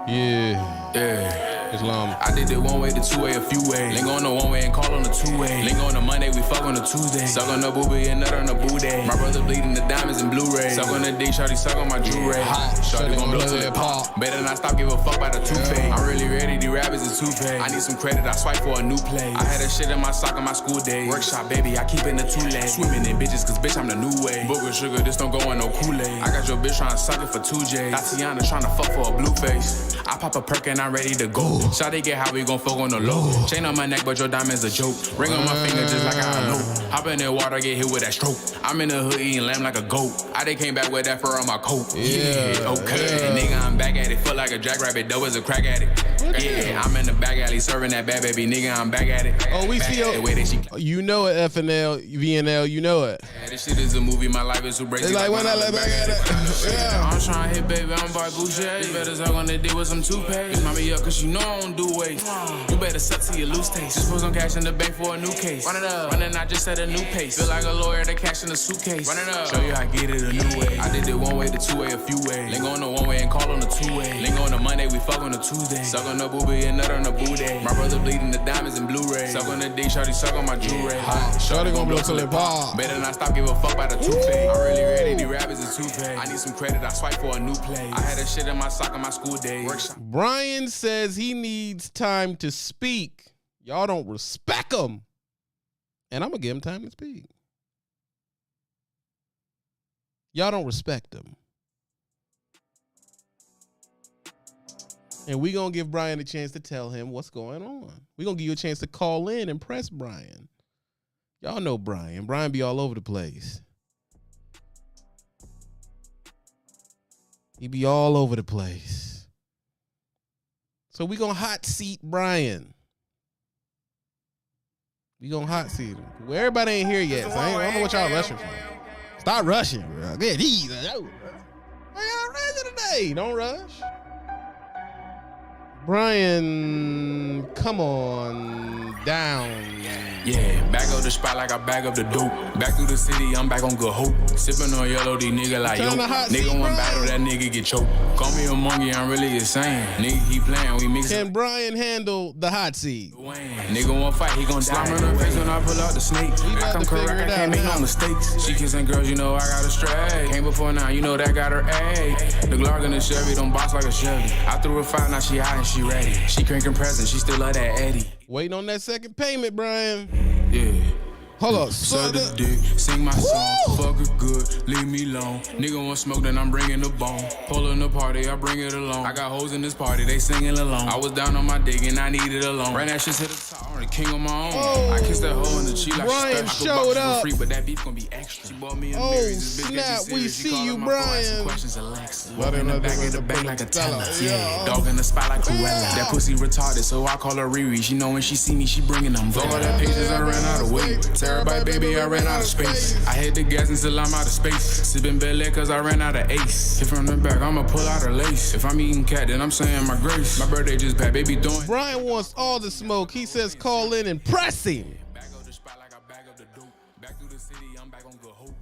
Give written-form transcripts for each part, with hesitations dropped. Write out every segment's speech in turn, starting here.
Yeah. Islam. I did it one way, the two way, a few ways. Link on the one way and call on the two way. Link on the Monday, we fuck on the Tuesday. Suck on the boobie and nut on the boo day. My brother bleeding the diamonds and Blu-ray. Suck on the dick, shawty suck on my jewelry. Shawty gon' blow till it pop. Better not stop, give a fuck by the toothpaste. I'm really ready, the rappers is toothpaste. I need some credit, I swipe for a new play. I had that shit in my sock on my school days. Workshop, baby, I keep it in the two-leg. Swimming in bitches, cause bitch, I'm the new way. Booger sugar, this don't go in no Kool-Aid. I got your bitch tryna suck it for 2 J's. Tatiana tryna fuck for a blue face. I pop a perk and I'm ready to go. Shawty get how we gon' fuck on the low. Chain on my neck, but your diamond's a joke. Ring on my finger just like I know. Hop in the water, get hit with that stroke. I'm in the hood eating lamb like a goat. I done came back with that fur on my coat. Yeah, okay. Nigga, I'm back at it. Feel like a jackrabbit, dough is a crack addict. Yeah, I'm in the back alley serving that bad baby. Nigga, I'm back at it. Oh, we see you know it, FNL, VNL, you know it. Yeah, this shit is a movie, my life is so crazy. It's like when I let back at it. Yeah. I'm trying to hit, baby, I'm by Boucher. You better suck on the dick with some toothpaste. Mommy up, cause you know I don't do waste. You better suck till you lose taste. Just put some cash in the bank for a new case. Run it up, running, I just set a new pace. Feel like a lawyer, the cash in the suitcase. Run it up, show you I get it a new way. I did it one way, the two way, a few ways. Link on the one way and call on the two way. Link on the Monday, we fuck on the Tuesday. Suck on the boobie and nut on the boo day. My brother bleeding the diamonds and Blu-ray. Suck on the dick, shawty suck on my jewelry. Shawty gon' blow till it pop. Better not stop, give a fuck by the toothpaste. I'm really ready, the rappers is toothpaste. I need some credit, I swipe for a new play. I had that shit in my sock on my school days. Brian says he needs time to speak. Y'all don't respect him. And I'm gonna give him time to speak. Y'all don't respect him. And we gonna give Brian a chance to tell him what's going on. We gonna give you a chance to call in and press Brian. Y'all know Brian. Brian be all over the place. He be all over the place. So we gonna hot seat Brian. We gonna hot seat him. Well, everybody ain't here yet, so I don't know what y'all rushing for. Stop rushing, bro. Get these. Y'all rushing today. Don't rush. Brian, come on down. Yeah, back up the spot like I back up the dope. Back through the city, I'm back on good hope. Sipping on yellow, these nigga like yo. Nigga one battle, that nigga get choked. Call me a monkey, I'm really insane. Nigga keep playing, we mix. Can Brian handle the hot seat? Nigga won't fight, he gon' die. Slime in her face when I pull out the snake. I come correct, I can't make no mistakes. She kissing girls, you know I got her straight. Came before now, you know that got her A. The Glock and the Chevy don't box like a Chevy. I threw her 5, now she high and she ready. She cranking presents, she still love that Eddie. Waiting on that second payment, Brian. Yeah. Hold up. Suck the dick, sing my song, fuck it good, leave me alone. Nigga want smoke, then I'm bringing the bone. Pull in the party, I bring it along. I got hoes in this party, they singing along. I was down on my dick and I needed a loan. Ran that shit to the top, I'm the king on my own. Oh, I kissed that hoe in the cheek like Brian she showed up. Free, but that beef gonna be extra. She bought me a oh snap, we see you, Brian. Questions Alexa. Walk in the back of the bank like a teller. Yeah. Dog in the spot like Cruella. That pussy retarded, so I call her Riri. She know when she see me, she bringing them. Fuck all that pages, I ran out of weight. Terabyte, baby, I ran out of space. I hit the gas until I'm out of space. Sipping Bel-Air cause I ran out of ace. Hit from the back, I'ma pull out her lace. If I'm eating cat, then I'm saying my grace. My birthday just passed, baby doing. Brian wants all the smoke. He says call in and press him.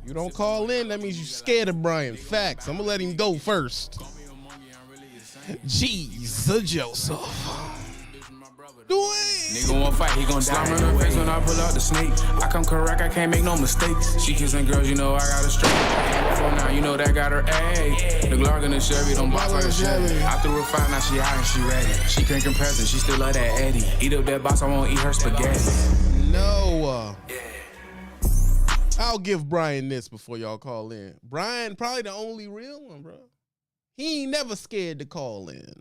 You don't call in, that means you scared of Brian. Facts. I'm gonna let him go first. Jeez, Joseph. Nigga won't fight, he gon' die. Slime in her face when I pull out the snake. I come correct, I can't make no mistakes. She kissing girls, you know I got her straight. For now, you know that got her A. The Glock and the Chevy don't box like a Chevy. I threw her 5, now she high and she ready. She cranking presents, she still love that Eddie. Eat up that box, I won't eat her spaghetti. No. I'll give Brian this before y'all call in. Brian, probably the only real one, bro. He ain't never scared to call in.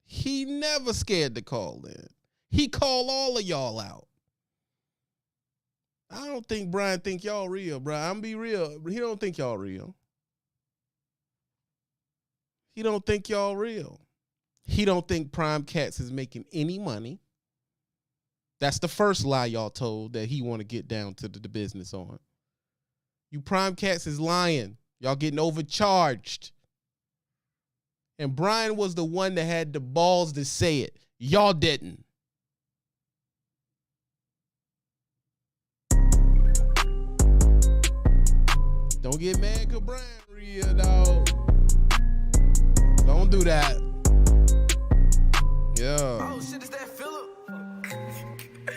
He never scared to call in. He called all of y'all out. I don't think Brian think y'all real, bro. I'm be real. He don't think y'all real. He don't think y'all real. He don't think Prime Cats is making any money. That's the first lie y'all told that he want to get down to the business on. You Prime Cats is lying. Y'all getting overcharged. And Brian was the one that had the balls to say it. Y'all didn't. Don't get mad cause Brian real, dog. Don't do that. Yeah. Oh shit, is that Philip?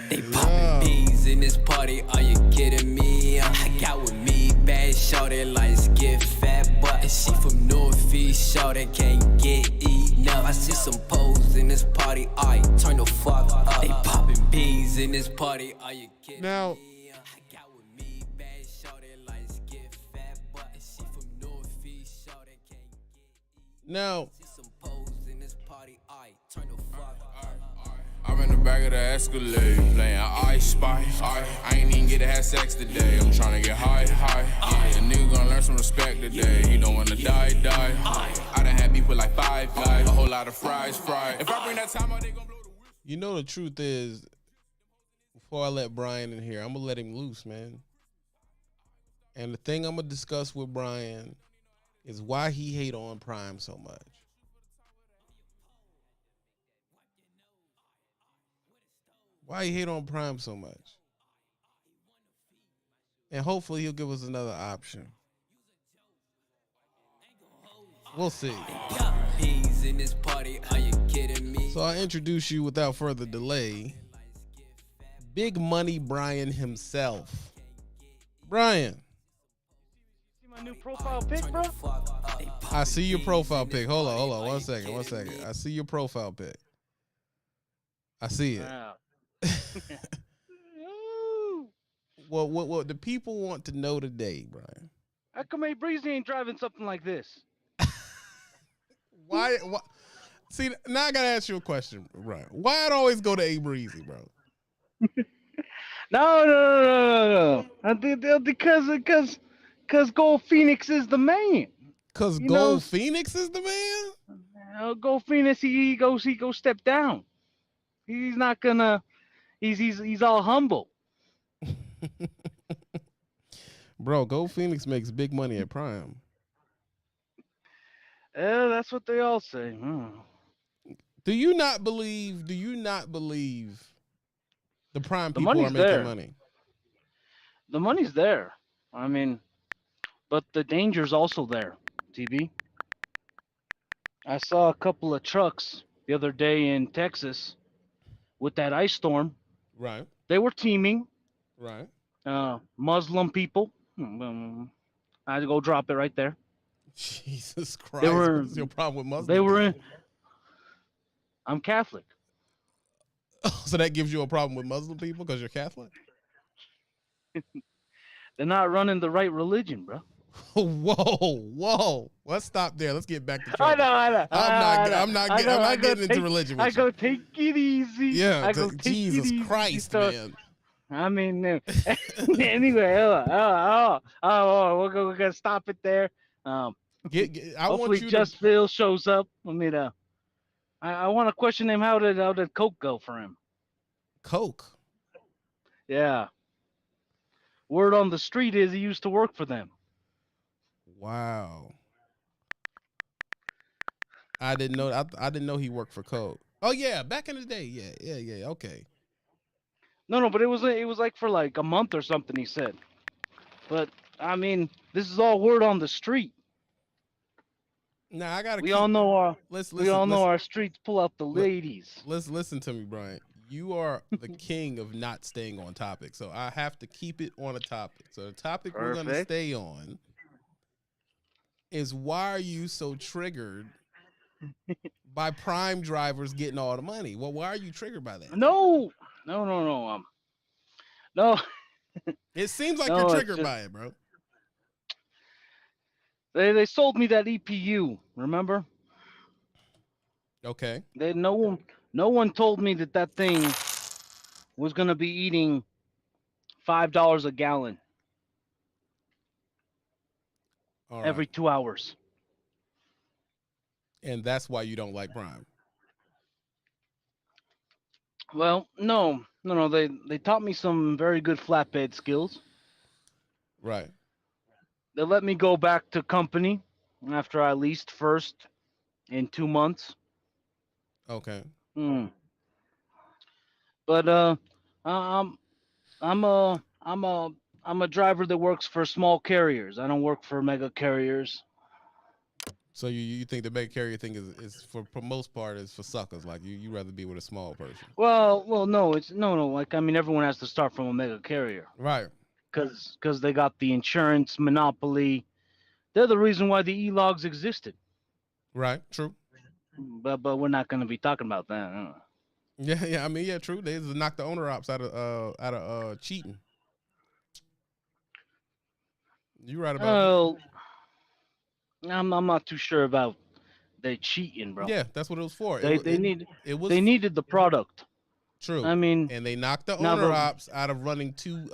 They poppin' beans in this party, are you kidding me? I got with me bad shorty, like get fat, but she from Northeast, shorty can't get enough. I see some pose in this party, I turn the fuck up. They poppin' beans in this party, are you kidding Now, me? I got with me bad shorty, like get fat, but she from Northeast, shorty can't get enough. now, See some pose in this party, I turn the fuck up. I'm in the back of the Escalade, playing Ice Spice. I ain't even get to have sex today. I'm trying to get high. Yeah, a nigga gonna learn some respect today. He don't wanna die. I done had beef with like five guys, a whole lot of fries. If I bring that time out, they gon' blow the whistle. you know the truth is, before I let Brian in here, I'm gonna let him loose, man. And the thing I'm gonna discuss with Brian is why he hate on Prime so much. Why he hate on Prime so much. And hopefully he'll give us another option. We'll see. Peas in this party, are you kidding me? So I introduce you without further delay. Big Money Brian himself. Brian. See my new profile pic, bro? I see your profile pic. Hold on. One second. I see your profile pic. I see it. Wow. What the people want to know today, Brian? How come A Breezy ain't driving something like this? Why? See, now I gotta ask you a question, Brian. Why it always go to A Breezy, bro? No. Because Gold Phoenix is the man. Cause You Gold know- Phoenix is the man. Gold Phoenix, he goes step down. He's not gonna. He's all humble. Bro, Gold Phoenix makes big money at Prime. That's what they all say. Do you not believe the Prime The people are money's making there. money? The money's there. I mean, but the danger's also there, TB. I saw a couple of trucks the other day in Texas with that ice storm. Right. They were teaming. Right. Muslim people. I had to go drop it right there. Jesus Christ. What's your problem with Muslims? They were in. I'm Catholic. So that gives you a problem with Muslim people because you're Catholic? They're not running the right religion, bro. Whoa. Let's stop there. Let's get back to I trouble. know. I'm not getting into religion with I you. go take it easy. Yeah, I go take it Jesus easy. Christ, So, man. I mean, anyway, we're gonna stop it there. I Hopefully, want you Just Phil shows up. I mean, I want to question him. How did Coke go for him? Coke. Yeah. Word on the street is he used to work for them. Wow. I didn't know. I didn't know he worked for Coke. Oh yeah, back in the day. Yeah. Okay. No, but it was like for like a month or something. He said. But I mean, this is all word on the street. Now I gotta. We all know our streets pull out the ladies. Let's listen to me, Brian. You are the king of not staying on topic, so I have to keep it on a topic. So the topic we're gonna Perfect. stay on is why are you so triggered by Prime drivers getting all the money? Well, why are you triggered by that? No. No. It seems like No, you're it's triggered just- by it, bro. They sold me that EPU. Remember? Okay. No one told me that thing was gonna be eating $5 a gallon All right. every 2 hours. And that's why you don't like Prime. Well, no. They taught me some very good flatbed skills. Right. They let me go back to company after I leased first in 2 months. Okay. But I'm a I'm a driver that works for small carriers. I don't work for mega carriers. So you think the mega carrier thing is for most part is for suckers? Like you rather be with a small person, Well, no, it's no. Like I mean, everyone has to start from a mega carrier right? because they got the insurance monopoly. They're the reason why the e-logs existed. Right. True. But we're not going to be talking about that. Yeah. Yeah. I mean, yeah. True. They just knock the owner ops out of cheating. You right about that. Oh, I'm not too sure about they cheating, bro. Yeah, that's what it was for. They they need It was they needed the product. true. I mean, And they knocked the now owner the ops out of running two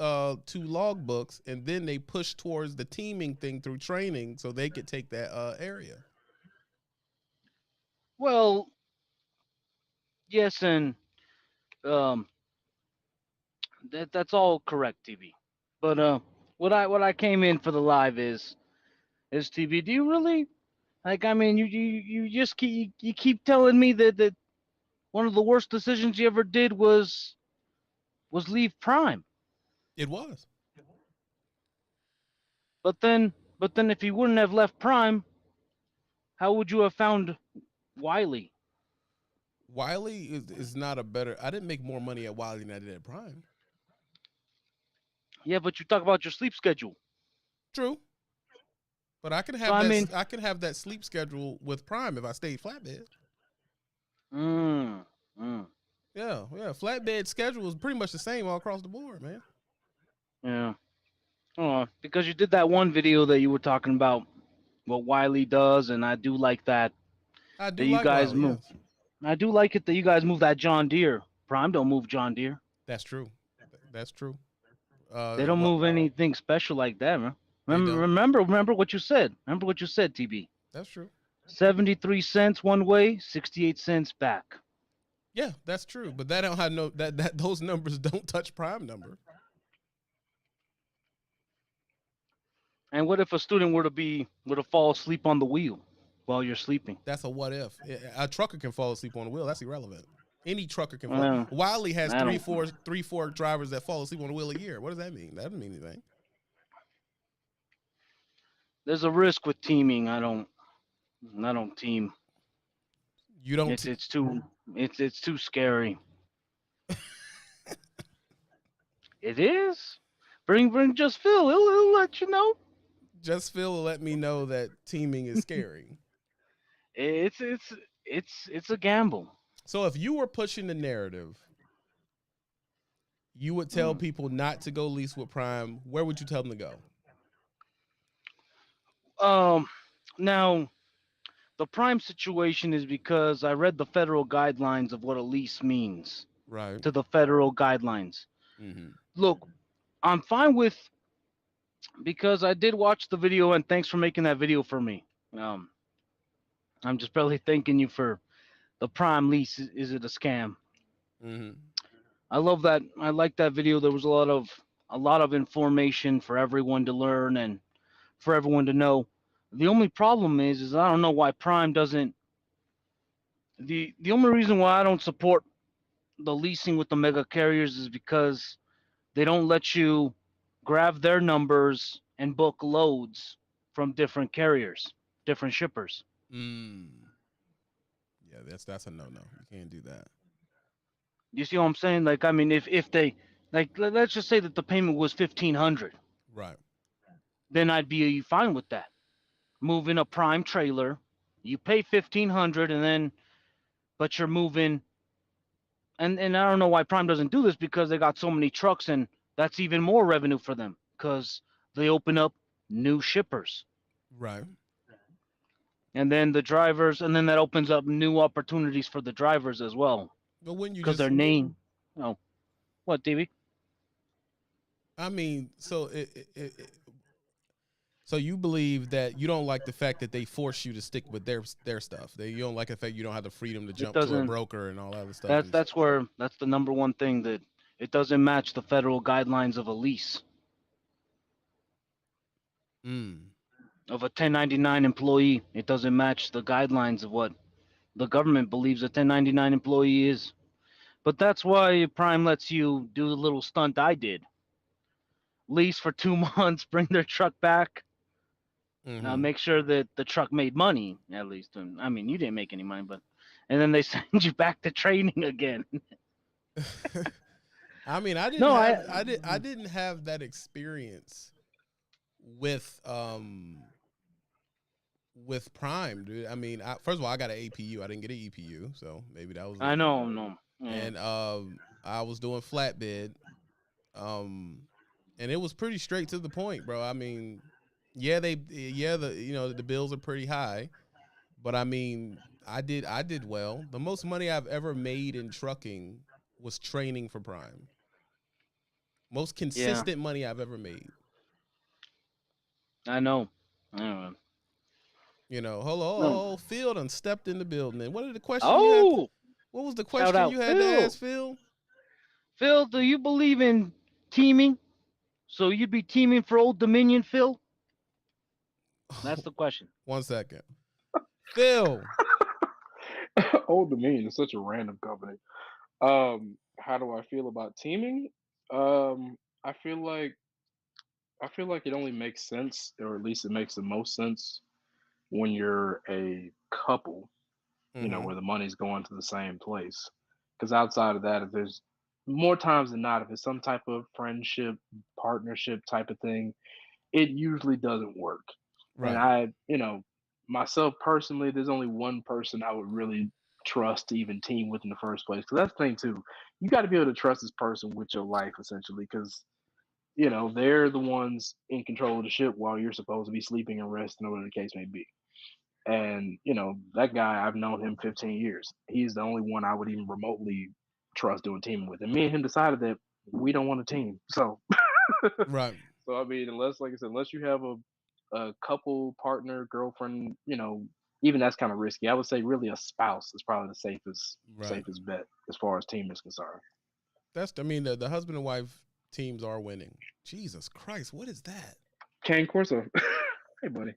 log books, and then they pushed towards the teaming thing through training, so they could take that area. well, yes, and um, that's all correct, TV. But what I came in for the live is TV. Do you really like? I mean, you just keep telling me that one of the worst decisions you ever did was leave Prime. It was. But then if you wouldn't have left Prime, how would you have found Wiley? Wiley is not a better. I didn't make more money at Wiley than I did at Prime. Yeah, but you talk about your sleep schedule. True, but I can So have I that. mean, I can have that sleep schedule with Prime if I stayed flatbed. mm, mm, Yeah, yeah. Flatbed schedule is pretty much the same all across the board, man. yeah. Oh, because you did that one video that you were talking about what Wiley does, and I do like I that do you like guys Wiley. move. Yes, I do like it that you guys move that John Deere. Prime don't move John Deere. that's true. That's true. They don't What move anything special like that, man. they don't. Remember what you said. Remember what you said, TB. That's true. 73 cents one way, 68 cents back. Yeah, that's true. But that don't have no that those numbers don't touch Prime number. And what if a student were to fall asleep on the wheel while you're sleeping? That's a what if. A trucker can fall asleep on the wheel. That's irrelevant. Any trucker can fall. Well, Wiley has I don't- three, four drivers that fall asleep on the wheel a year. What does that mean? That doesn't mean anything. There's a risk with teaming. I don't team. You don't. It's too scary. It is. Bring just Phil. He'll let you know. Just Phil will let me know that teaming is scary. It's a gamble. So if you were pushing the narrative, you would tell Mm. people not to go lease with Prime. Where would you tell them to go? Now the Prime situation is because I read the federal guidelines of what a lease means Right. to the federal guidelines. Mm-hmm. Look, I'm fine with because I did watch the video and thanks for making that video for me. I'm just barely thanking you for the Prime lease. Is it a scam? Mm-hmm. I love that. I like that video. There was a lot of information for everyone to learn and for everyone to know. The only problem is I don't know why Prime doesn't. The only reason why I don't support the leasing with the mega carriers is because they don't let you grab their numbers and book loads from different carriers, different shippers. Mm. Yeah, that's a no-no. You can't do that. You see what I'm saying? Like, I mean, if they like, let's just say that the payment was 1,500, Right. then I'd be fine with that. Moving a Prime trailer, you pay 1,500, and then, but you're moving, and I don't know why Prime doesn't do this because they got so many trucks, and that's even more revenue for them because they open up new shippers, Right. and then the drivers, and then that opens up new opportunities for the drivers as well But when you because just, their name. Oh, what, DB? I mean, so you believe that you don't like the fact that they force you to stick with their stuff. You don't like the fact you don't have the freedom to jump to a doesn't- broker and all that other stuff. That's the number one thing that it doesn't match the federal guidelines of a lease Mm. of a 1099 employee. It doesn't match the guidelines of what the government believes a 1099 employee is. But that's why Prime lets you do the little stunt I did. lease for 2 months, bring their truck back, Mhm. make sure that the truck made money at least. And, I mean, you didn't make any money, but and then they send you back to training again. I mean, No, I didn't have that experience with Prime, dude. I mean, first of all, I got an APU. I didn't get an EPU, so maybe that was I it. know, no, yeah. And I was doing flatbed, um, and it was pretty straight to the point, bro. I mean, the bills are pretty high, but I mean, I did well. The most money I've ever made in trucking was training for Prime. Most Yeah, consistent money I've ever made. I know. I know. You know, No. hello, Phil done stepped in the building. And what are the question you had? Oh, What was the shout question out you had to Phil. ask, Phil? Phil, do you believe in teaming? So you'd be teaming for Old Dominion, Phil? That's the question. 1 second. Phil. Old Dominion is such a random company. How do I feel about teaming? I feel like it only makes sense, or at least it makes the most sense when you're a couple, Mm-hmm. where the money's going to the same place. Because outside of that, if there's more times than not, if it's some type of friendship, partnership type of thing, it usually doesn't work. And Right. myself personally, there's only one person I would really trust to even team with in the first place. Because that's the thing too, you got to be able to trust this person with your life essentially. Because they're the ones in control of the ship while you're supposed to be sleeping and resting, or whatever the case may be. And that guy, I've known him 15 years. He's the only one I would even remotely trust doing teaming with. And me and him decided that we don't want a team. So, Right. so I mean, unless, like I said, unless you have a couple, partner, girlfriend, even that's kind of risky. I would say really a spouse is probably the Right. safest bet as far as team is concerned. I mean, the husband and wife teams are winning. Jesus Christ, what is that? Kane Corso, hey buddy.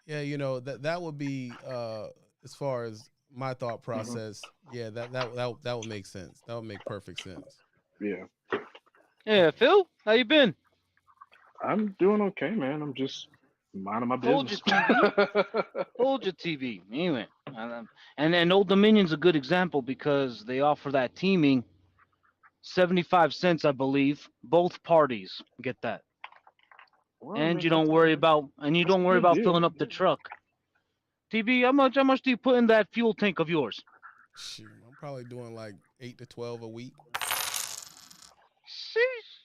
Yeah, that would be as far as my thought Hmm. process. Yeah, that would make sense. That would make perfect sense. Yeah, Yeah, Phil, how you been? I'm doing okay, man. I'm just minding my Hold your business. TV. Hold your TV. Anyway, and then Old Dominion's a good example because they offer that teaming 75 cents, I believe. Both parties get that. Well, I And mean, you don't worry about that's a good deal. filling up the truck. TB, how much do you put in that fuel tank of yours? Shoot, I'm probably doing like 8 to 12 a week. Sheesh.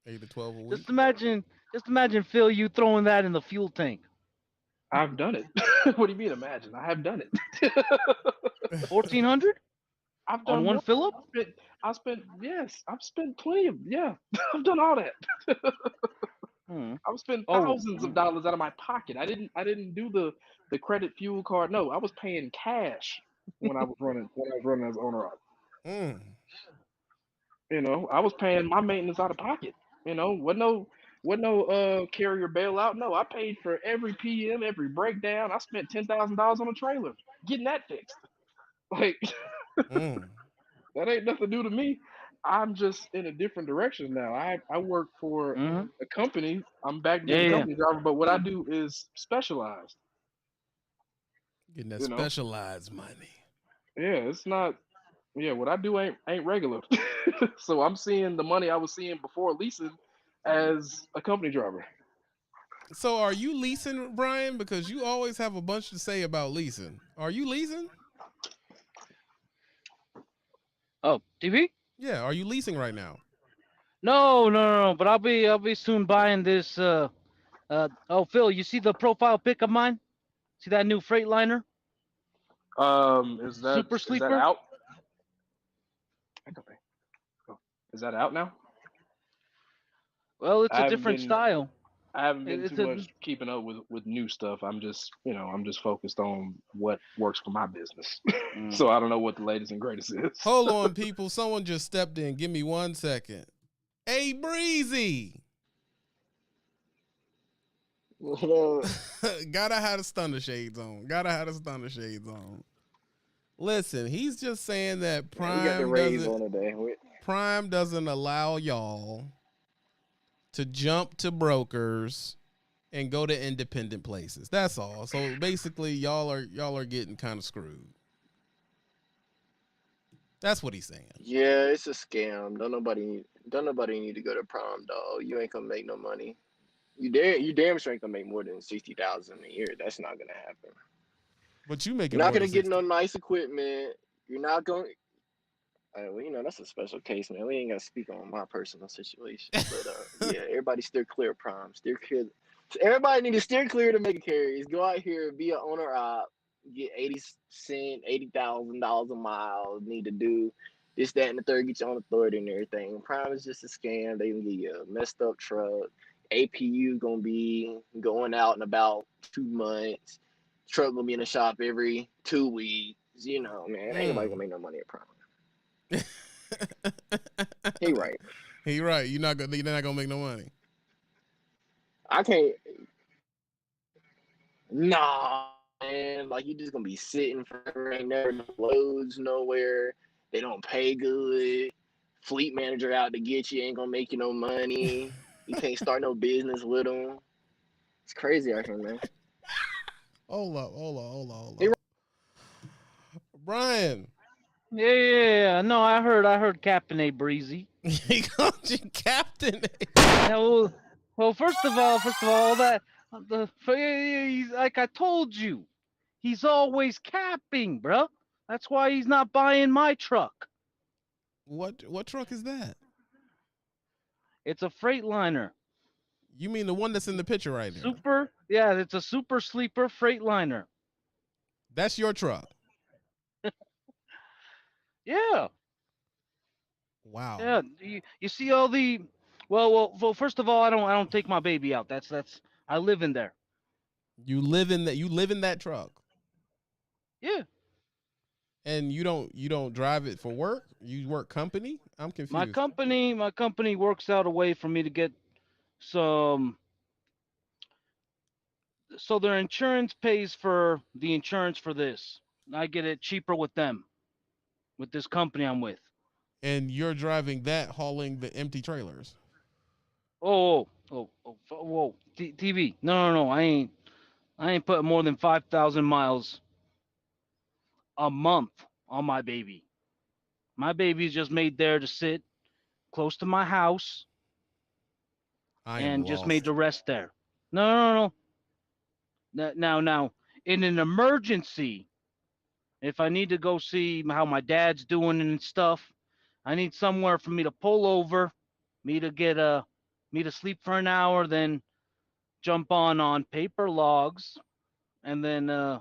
8 to 12 a week. Just imagine Phil you throwing that in the fuel tank. I've done it. What do you mean? Imagine? I have done it. 1,400 I've on done one more. fill up? Yes, I've spent plenty of, yeah, I've done all that. Hmm. I've spent Oh, thousands of dollars out of my pocket. I didn't do the credit fuel card. No, I was paying cash when I was running as owner op. Mm. I was paying my maintenance out of pocket. Wasn't no carrier bailout. No, I paid for every PM, every breakdown. I spent $10,000 on a trailer getting that fixed. Like Mm. that ain't nothing new to me. I'm just in a different direction now. I work for mm-hmm. a company. I'm back Yeah, being a yeah. company driver, but what I do is specialized. Getting that You know, specialized money. yeah, it's not. Yeah, what I do ain't regular. So I'm seeing the money I was seeing before leasing as a company driver. So are you leasing, Brian? Because you always have a bunch to say about leasing. Are you leasing? Oh, TV? Yeah, are you leasing right now? No, no, no, no. But I'll be soon buying this. Oh, Phil, you see the profile pic of mine? See that new Freightliner, Is that Super is that Sleeper? out? Okay. Oh, is that out now? Well, it's I a haven't different been style. I haven't been It's too a much keeping up with new stuff. I'm just focused on what works for my business. mm, So I don't know what the latest and greatest is. Hold on, people. Someone just stepped in. Give me 1 second. Hey, Breezy. Gotta have the stunner shades on. Listen, he's just saying that Man, you got the Rays on today. Prime doesn't allow y'all to jump to brokers and go to independent places. That's all. So basically, y'all are getting kind of screwed. That's what he's saying. Yeah, it's a scam. Don't nobody need to go to prom, dog. You ain't gonna make no money. You damn sure ain't gonna make more than 60,000 a year. That's not gonna happen. But you You're making not more than gonna get 60. no nice equipment. You're not going. Well, that's a special case, man. We ain't gonna speak on my personal situation, but yeah, everybody steer clear of prom. Steer clear. Everybody need to steer clear to make carries. Go out here, be an owner op, get 80 cent, $80,000 a mile. Need to do this, that, and the third. Get your own authority and everything. Prime is just a scam. They can give you a messed up truck. APU gonna be going out in about 2 months. Truck gonna be in the shop every 2 weeks. Man, ain't nobody gonna make no money at prom. He right. He right. You're not gonna make no money. I can't. Nah, man. Like you just gonna be sitting forever. Ain't never no loads nowhere. They don't pay good. Fleet manager out to get you ain't gonna make you no money. You can't start no business with them. It's crazy out here, man. Hold up. Brian, Yeah. No, I heard Captain A Breezy. he called you Captain. Now, well, first of all, he's like I told you, he's always capping, bro. That's why he's not buying my truck. What truck is that? It's a Freightliner. You mean the one that's in the picture right there? Yeah, it's a super sleeper Freightliner. That's your truck. Yeah, Wow. yeah. You see all the, well. First of all, I don't take my baby out. That's I live in there. You live in that truck. Yeah, And you don't drive it for work? You work company? I'm confused. my company works out a way for me to get some. So their insurance pays for the insurance for this. I get it cheaper with them, with this company I'm with. And you're driving that, hauling the empty trailers. Whoa, TV. No. I ain't putting more than 5,000 miles a month on my baby. My baby's just made there to sit close to my house I am and just made lost. to rest there. No. Now, in an emergency, if I need to go see how my dad's doing and stuff, I need somewhere for me to pull over, me to get me to sleep for an hour, then jump on paper logs, and then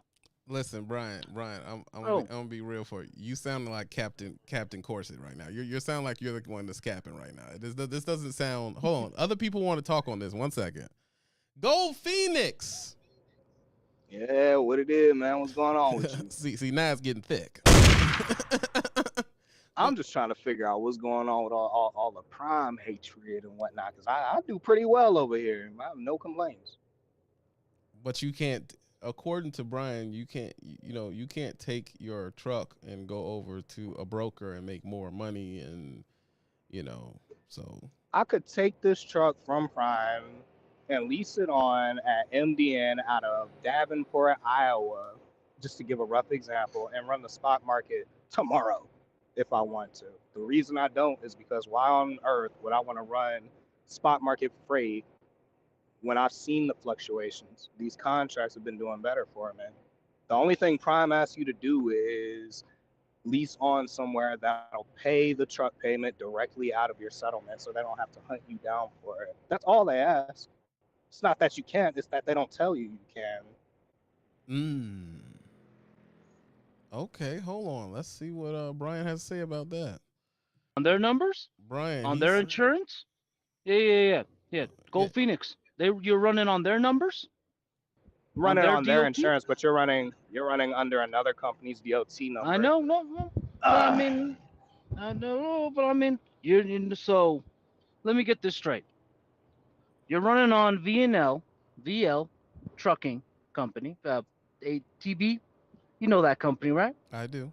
Listen, Brian, I'm oh gonna be real for you. You sound like Captain Corset right now. You sound like you're the one that's capping right now. This doesn't sound. Hold on, other people want to talk on this. 1 second. Gold Phoenix. Yeah, what it is, man? What's going on with you? see, now it's getting thick. I'm just trying to figure out what's going on with all the prime hatred and whatnot, because I do pretty well over here. I have no complaints. But you can't, according to Brian, you can't. You can't take your truck and go over to a broker and make more money, and so. I could take this truck from Prime and lease it on at MDN out of Davenport, Iowa, just to give a rough example, and run the spot market tomorrow if I want to. The reason I don't is because why on earth would I want to run spot market freight when I've seen the fluctuations? These contracts have been doing better for me. The only thing Prime asks you to do is lease on somewhere that'll pay the truck payment directly out of your settlement so they don't have to hunt you down for it. That's all they ask. It's not that you can't, it's that they don't tell you can. Okay, hold on. Let's see what Brian has to say about that. on their numbers, Brian, on their insurance. Yeah. Gold Phoenix. You're running on their numbers, Running their on their DOT. insurance, but you're running under another company's DOT number. I know, no. But I know, but I mean, so let me get this straight. You're running on VL Trucking Company, ATB. You know that company, right? I do.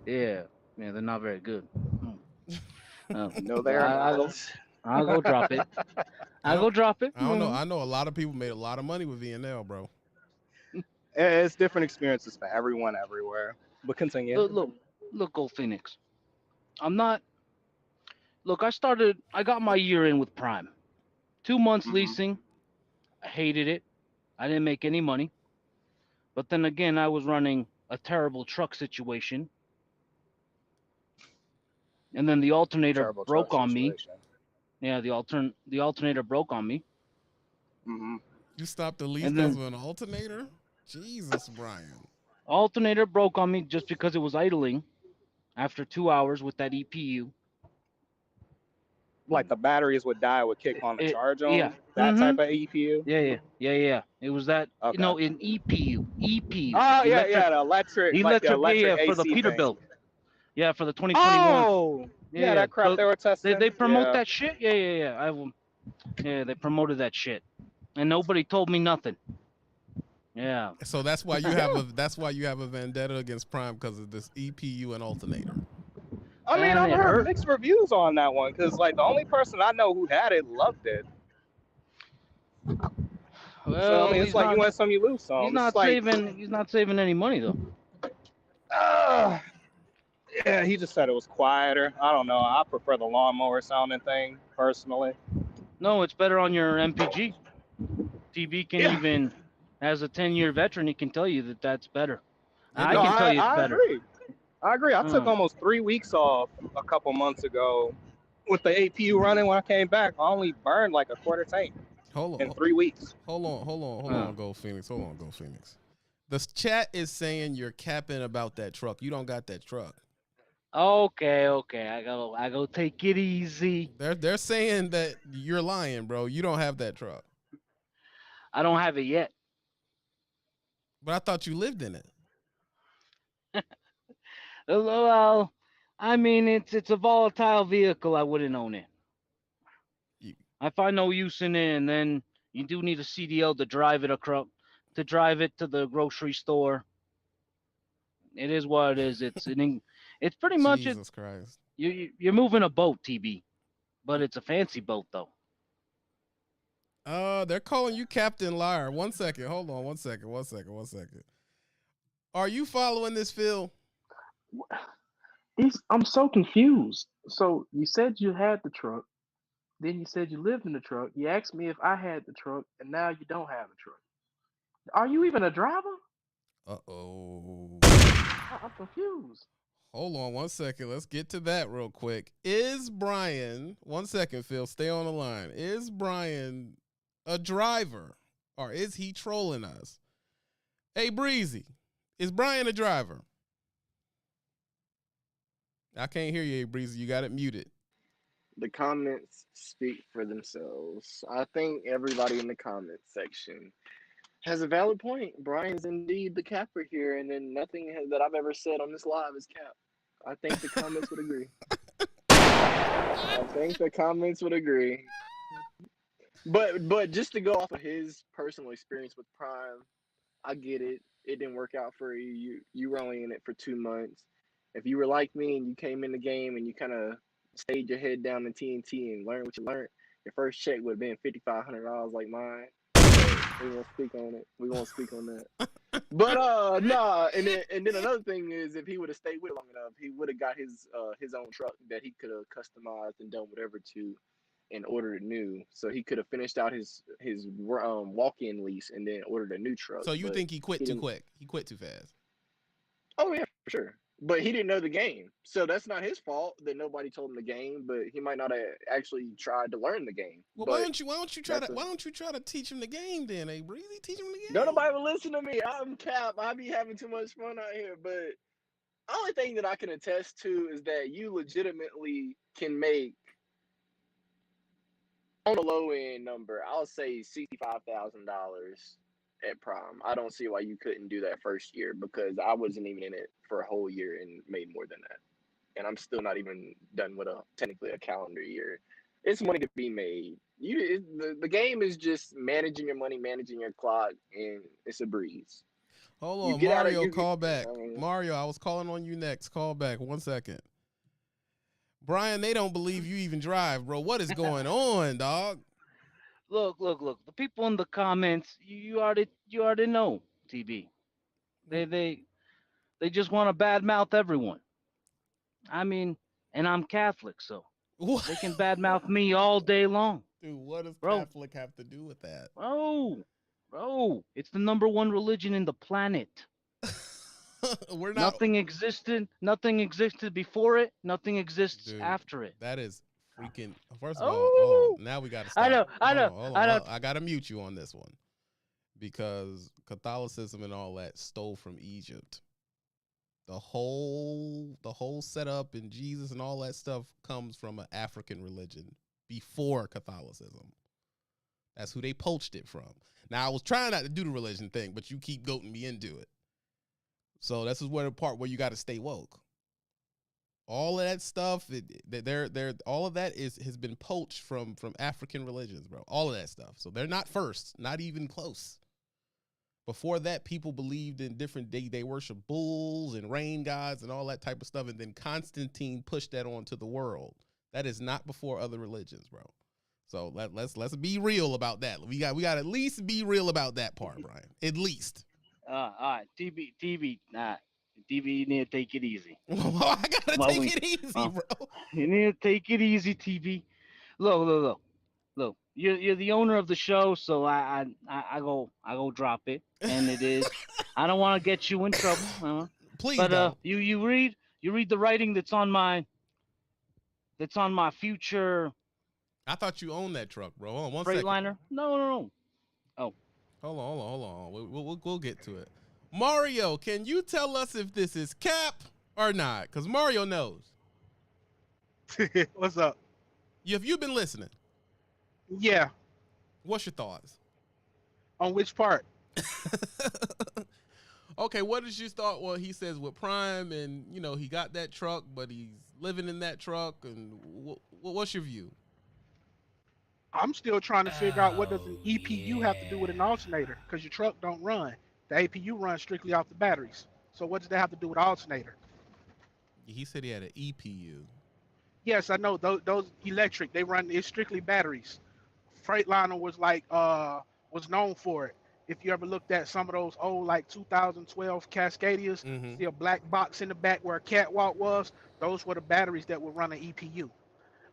Yeah, they're not very good. No, they're I not. I'll go drop it. I I'll go don't, drop it. I don't know. I know a lot of people made a lot of money with VNL, bro. It's different experiences for everyone everywhere. But continue. Look, Gold Phoenix. I'm not. Look, I got my year in with Prime. 2 months Hmm. leasing. I hated it. I didn't make any money. But then again, I was running a terrible truck situation. And then the alternator Terrible truck broke on me. situation. Yeah, the alternator broke on me. Hmm. You stopped the lease And because then of an alternator? Jesus, Brian. alternator broke on me just because it was idling after 2 hours with that EPU. Like the batteries would die, would kick on the It charge yeah. on that Mm-hmm. type of EPU. Yeah. It was that Okay. an EPU. Oh yeah, Electric yeah, the electric for the AC thing. Peterbilt. Yeah, for the 2021. Oh, yeah, Yeah. that crap So they were testing. they promote Yeah. that shit? Yeah. Yeah, they promoted that shit. And nobody told me nothing. Yeah. So that's why you have a vendetta against Prime because of this EPU and alternator. I mean, And I've it heard hurt. mixed reviews on that one because, like, the only person I know who had it loved it. So I Well, mean, it's like you win some, you lose he's some. It's not like, saving any money though. uh, yeah, he just said it was quieter. I don't know. I prefer the lawnmower sounding thing personally. No, it's better on your MPG. TV can Yeah. even, as a 10-year veteran, he can tell you that that's better. I No, can tell you it's I better. agree. I agree. I took Oh. almost 3 weeks off a couple months ago with the APU running. When I came back, I only burned like a quarter tank Hold in on. 3 weeks. Hold on, Go Phoenix. Hold on, Go Phoenix. The chat is saying you're capping about that truck. You don't got that truck. Okay. I go take it easy. They're saying that you're lying, bro. You don't have that truck. I don't have it yet. But I thought you lived in it. Well, I mean, it's a volatile vehicle. I wouldn't own it. I find no use in it, and then you do need a CDL to drive it to drive it to the grocery store. It is what it is. It's pretty much it. Jesus Christ. You're moving a boat, TB, but it's a fancy boat though. They're calling you Captain Liar. 1 second. Hold on. 1 second. Are you following this, Phil? I'm so confused. So you said you had the truck, then you said you lived in the truck. You asked me if I had the truck, and now you don't have a truck. Are you even a driver? Uh-oh. I'm confused. Hold on 1 second. Let's get to that real quick. Is Brian, 1 second, Phil, stay on the line. Is Brian a driver or is he trolling us? Hey, Breezy, is Brian a driver? I can't hear you, hey, Breezy. You got it muted. The comments speak for themselves. I think everybody in the comments section has a valid point. Brian's indeed the capper here, and then nothing that I've ever said on this live is cap. I think the comments would agree. I think the comments would agree. But just to go off of his personal experience with Prime, I get it. It didn't work out for you. You were only in it for 2 months. If you were like me and you came in the game and you kind of stayed your head down in TNT and learned what you learned, your first check would have been $5,500 like mine. We won't speak on it. We won't speak on that. But nah, and then another thing is, if he would have stayed with it long enough, he would have got his own truck that he could have customized and done whatever to, and ordered it new. So he could have finished out his walk-in lease and then ordered a new truck. So you But think he quit he too didn't- quick? He quit too fast. Oh yeah, for sure. But he didn't know the game, so that's not his fault that nobody told him the game. But he might not have actually tried to learn the game. Well, But why don't you try to teach him the game then, hey Breezy? Teach him the game. no, nobody will listen to me. I'm Cap. I be having too much fun out here. But the only thing that I can attest to is that you legitimately can make, on a low end number, I'll say $65,000 at Prime. I don't see why you couldn't do that first year, because I wasn't even in it for a whole year and made more than that. And I'm still not even done with technically a calendar year. It's money to be made. The game is just managing your money, managing your clock, and it's a breeze. Hold on, Mario, call back. Mario, I was calling on you next. Call back. 1 second. Brian, they don't believe you even drive, bro. What is going on, dog? Look. The people in the comments, you already know, TB. They they they just want to badmouth everyone. I mean, and I'm Catholic, so What? they can badmouth me all day long, Dude, what does bro. Catholic have to do with that? Bro, it's the number one religion in the planet. We're not, Nothing existed before it. Nothing exists dude. after it. That is freaking. First of all, hold Oh, on. Now we got to I stop. know, I know, I know. I got to mute you on this one because Catholicism and all that stole from Egypt. The whole setup and Jesus and all that stuff comes from an African religion before Catholicism. That's who they poached it from. Now I was trying not to do the religion thing, but you keep goating me into it. So this is where the part where you got to stay woke. All of that stuff, they're all of that has been poached from African religions, bro. All of that stuff. So they're not first, not even close. Before that, people believed in different they worship bulls and rain gods and all that type of stuff, and then Constantine pushed that onto the world. That is not before other religions, bro. So let's be real about that. We got at least be real about that part, Brian. At least. All right, TB, you need to take it easy. I gotta Well, take it easy, bro. You need to take it easy, TB. Look. You're the owner of the show, so I go drop it, and it is. I don't want to get you in trouble, Please but don't. you read the writing that's on my future I thought you owned that truck, bro. Hold on one second. Freightliner. No. Oh, Hold on. We'll get to it. Mario, can you tell us if this is cap or not? Because Mario knows. What's up? Have you been listening? Yeah. What's your thoughts? On which part? Okay, what is your thought? Well, he says with Prime, and he got that truck, but he's living in that truck, and what's your view? I'm still trying to figure out what does an EPU have to do with an alternator, because your truck don't run. The APU runs strictly off the batteries. So what does that have to do with the alternator? He said he had an EPU. Yes, I know those electric. They run. It's strictly batteries. Freightliner was known for it. If you ever looked at some of those old like 2012 Cascadias, see a black box in the back where a catwalk was. Those were the batteries that would run an EPU.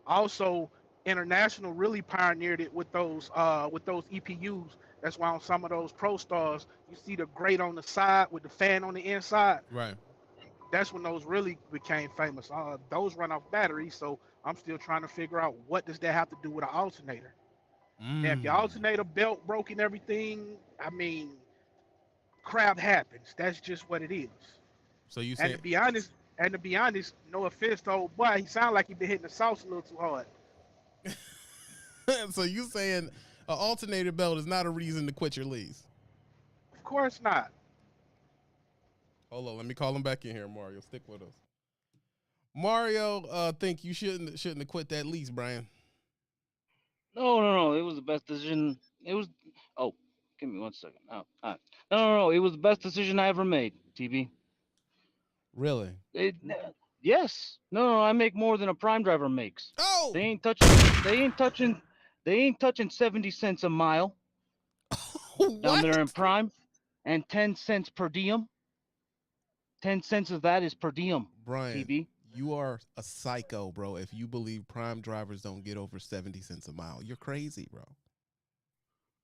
Also, International really pioneered it with those EPUs. That's why on some of those Pro Stars, you see the grate on the side with the fan on the inside. Right. That's when those really became famous. Those run off batteries, so I'm still trying to figure out what does that have to do with an alternator. Now, if your alternator belt broke and everything, I mean, crap happens. That's just what it is. So you And say to be honest, no offense to old boy, he sound like he been hitting the sauce a little too hard. so you saying an alternator belt is not a reason to quit your lease? Of course not. Hold on, let me call him back in here, Mario. Stick with us. Mario, think you shouldn't have quit that lease, Brian. no. It was the best decision. It was. Oh, give me 1 second. Oh, all right. No. It was the best decision I ever made, TB. Really? Yes. No. I make more than a prime driver makes. Oh, They ain't touching. They ain't touching. They ain't touching 70 cents a mile down there in what? prime, and 10 cents per diem. 10 cents of that is per diem. Brian, TB. you are a psycho, bro. If you believe prime drivers don't get over 70 cents a mile, you're crazy, bro.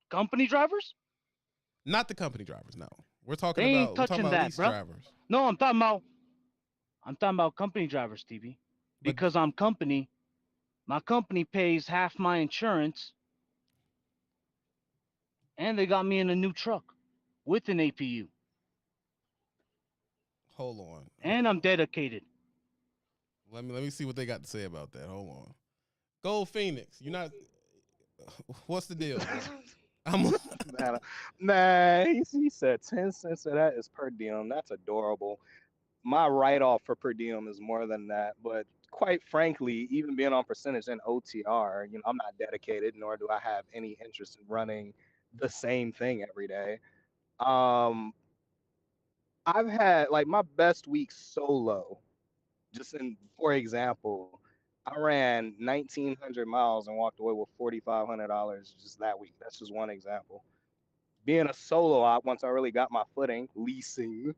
Company drivers? Not the company drivers, no. We're They talking ain't about touching that, lease bro. drivers. No, I'm talking about company drivers, TB. But Because I'm company. My company pays half my insurance, and they got me in a new truck with an APU, hold on. and I'm dedicated. Let me see what they got to say about that. Hold on. Gold Phoenix, you're not. What's the deal, bro? I'm. Nah, he said 10 cents of that is per diem. That's adorable. My write-off for per diem is more than that, but quite frankly, even being on percentage and OTR, I'm not dedicated, nor do I have any interest in running the same thing every day. Um, I've had like my best week solo, just for example, I ran 1,900 miles and walked away with $4,500 just that week. That's just one example. Being a solo op, once I really got my footing, leasing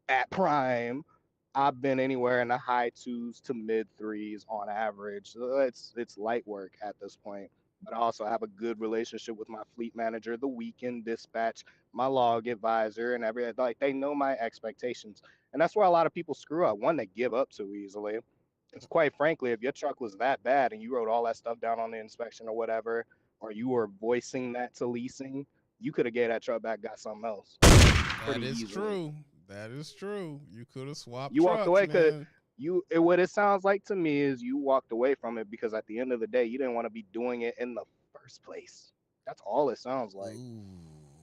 at Prime, I've been anywhere in the high twos to mid threes on average. So it's light work at this point. But I also have a good relationship with my fleet manager, the weekend dispatch, my log advisor, and every like they know my expectations. And that's where a lot of people screw up. One, they give up too easily. Because quite frankly, if your truck was that bad and you wrote all that stuff down on the inspection or whatever, or you were voicing that to leasing, you could have gave that truck back, got something else That pretty is easily. true. That is true. You could have swapped You walked trucks, away because man. what it sounds like to me is you walked away from it because at the end of the day, you didn't want to be doing it in the first place. That's all it sounds like. Ooh.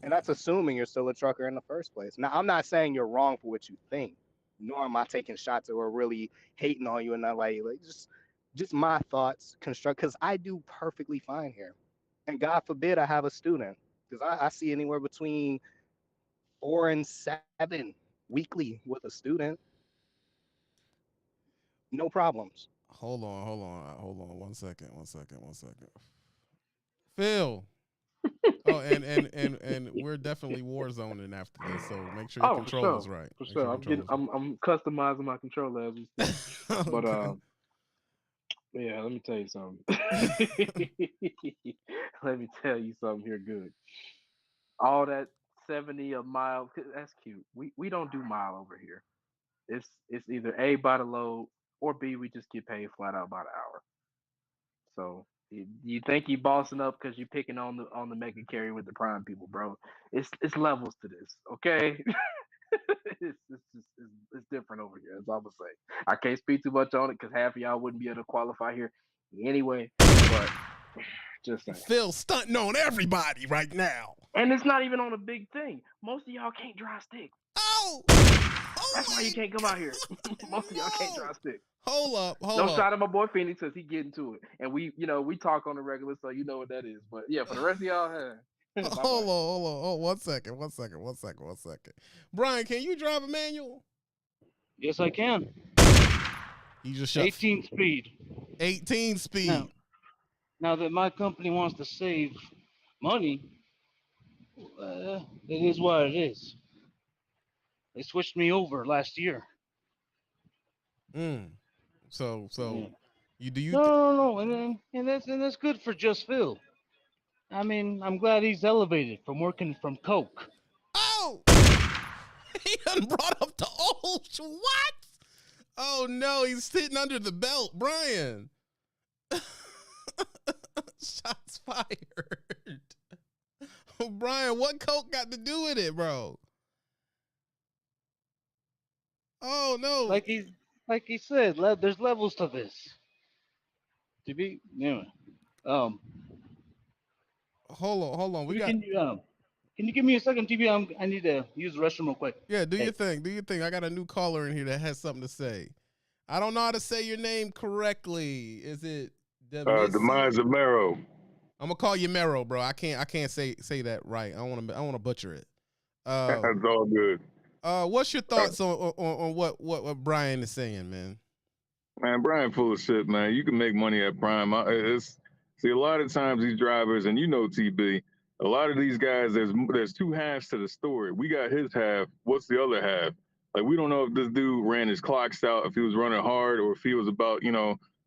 And that's assuming you're still a trucker in the first place. Now, I'm not saying you're wrong for what you think, nor am I taking shots or really hating on you and not like just my thoughts construct because I do perfectly fine here. And God forbid I have a student because I see anywhere between 4 and 7 weekly with a student. No problems. Hold on. 1 second. Phil. Oh, and we're definitely war zoning after this, so make sure your Oh, for controller's sure, right. for Make sure sure. your I'm getting, controller's I'm customizing my controller as we speak. right. But Okay. yeah, let me tell you something. Let me tell you something here. Good. All that 70 a mile. That's cute. We don't do mile over here. It's either A by the load or B we just get paid flat out by the hour. So you think you bossing up because you picking on the mega carry with the prime people, bro? It's levels to this, okay? It's different over here. That's all I'm gonna say. I can't speak too much on it because half of y'all wouldn't be able to qualify here anyway. But just saying. Phil stunting on everybody right now. And it's not even on a big thing. Most of y'all can't drive stick. Oh, That's why you can't come out here. Most of y'all can't drive stick. Hold No up. shot at my boy Phoenix because he getting to it, and we talk on the regular, so you know what that is. But yeah, for the rest of y'all, bye bye. Hold on. Oh, 1 second. Brian, can you drive a manual? Yes, I can. You just shut 18 speed. 18 speed. Now that my company wants to save money, it is what it is. They switched me over last year. So Yeah. you do you No, and that's good for Just Phil. I mean, I'm glad he's elevated from working from Coke. Oh, he done brought up the old what? Oh no, he's sitting under the belt, Brian. Shots fired. Brian, what Coke got to do with it, bro? Oh no. Like he said, there's levels to this. To be anyway. Hold on. We got Can you give me a second, TV? I need to use the restroom real quick. Yeah, do your thing. I got a new caller in here that has something to say. I don't know how to say your name correctly. Is it Demise Amaro? I'm gonna call you Mero, bro. I can't say that right. I wanna butcher it. That's all good. What's your thoughts on what Brian is saying, man? Man, Brian full of shit, man. You can make money at Prime. See, a lot of times these drivers, and you know, TB, a lot of these guys, there's two halves to the story. We got his half. What's the other half? Like, we don't know if this dude ran his clocks out, if he was running hard, or if he was about,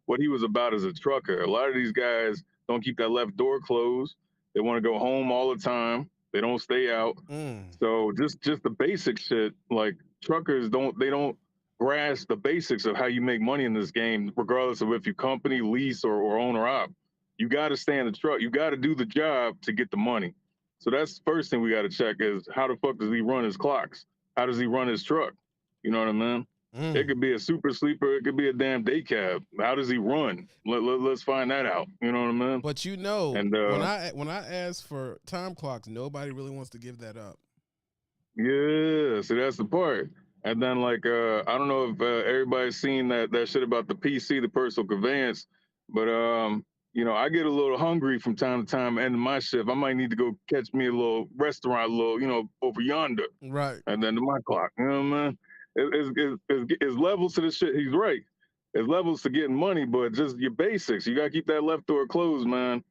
what he was about as a trucker. A lot of these guys don't keep that left door closed. They want to go home all the time. They don't stay out. So just the basic shit, like truckers don't grasp the basics of how you make money in this game, regardless of if you company, lease, or own or op. You got to stay in the truck. You got to do the job to get the money. So that's the first thing we got to check is how the fuck does he run his clocks? How does he run his truck? You know what I mean? It could be a super sleeper. It could be a damn day cab. How does he run? Let's find that out. You know what I mean? But and when I ask for time clocks, nobody really wants to give that up. Yeah, so that's the part. And then I don't know if everybody's seen that shit about the PC, the personal conveyance, but I get a little hungry from time to time. Ending my shift, I might need to go catch me a little restaurant, over yonder. Right. And then to my clock, you know what I mean? It's levels to this shit. He's right. it's levels to getting money, but just your basics. You gotta keep that left door closed, man.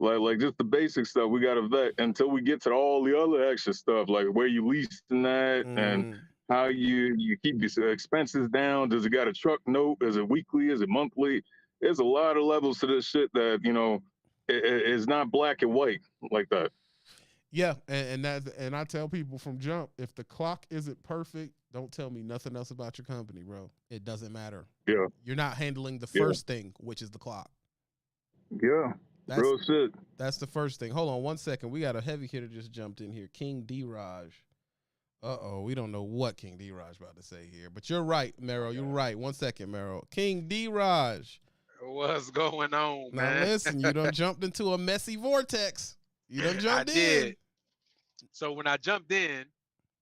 Like just the basic stuff we gotta vet until we get to all the other extra stuff, like where you leasing that and how you keep your expenses down. Does it got a truck note? Is it weekly? Is it monthly? There's a lot of levels to this shit that it's not black and white like that. Yeah, and I tell people from jump, if the clock isn't perfect, don't tell me nothing else about your company, bro. It doesn't matter. Yeah, you're not handling the first thing, which is the clock. Yeah. Real shit. That's the first thing. Hold on 1 second. We got a heavy hitter just jumped in here. King D-Raj. We don't know what King D-Raj about to say here. But you're right, Mero. You're right. 1 second, Mero. King D-Raj. What's going on, man? Now listen, you done jumped into a messy vortex. You done jumped in. Did. So when I jumped in,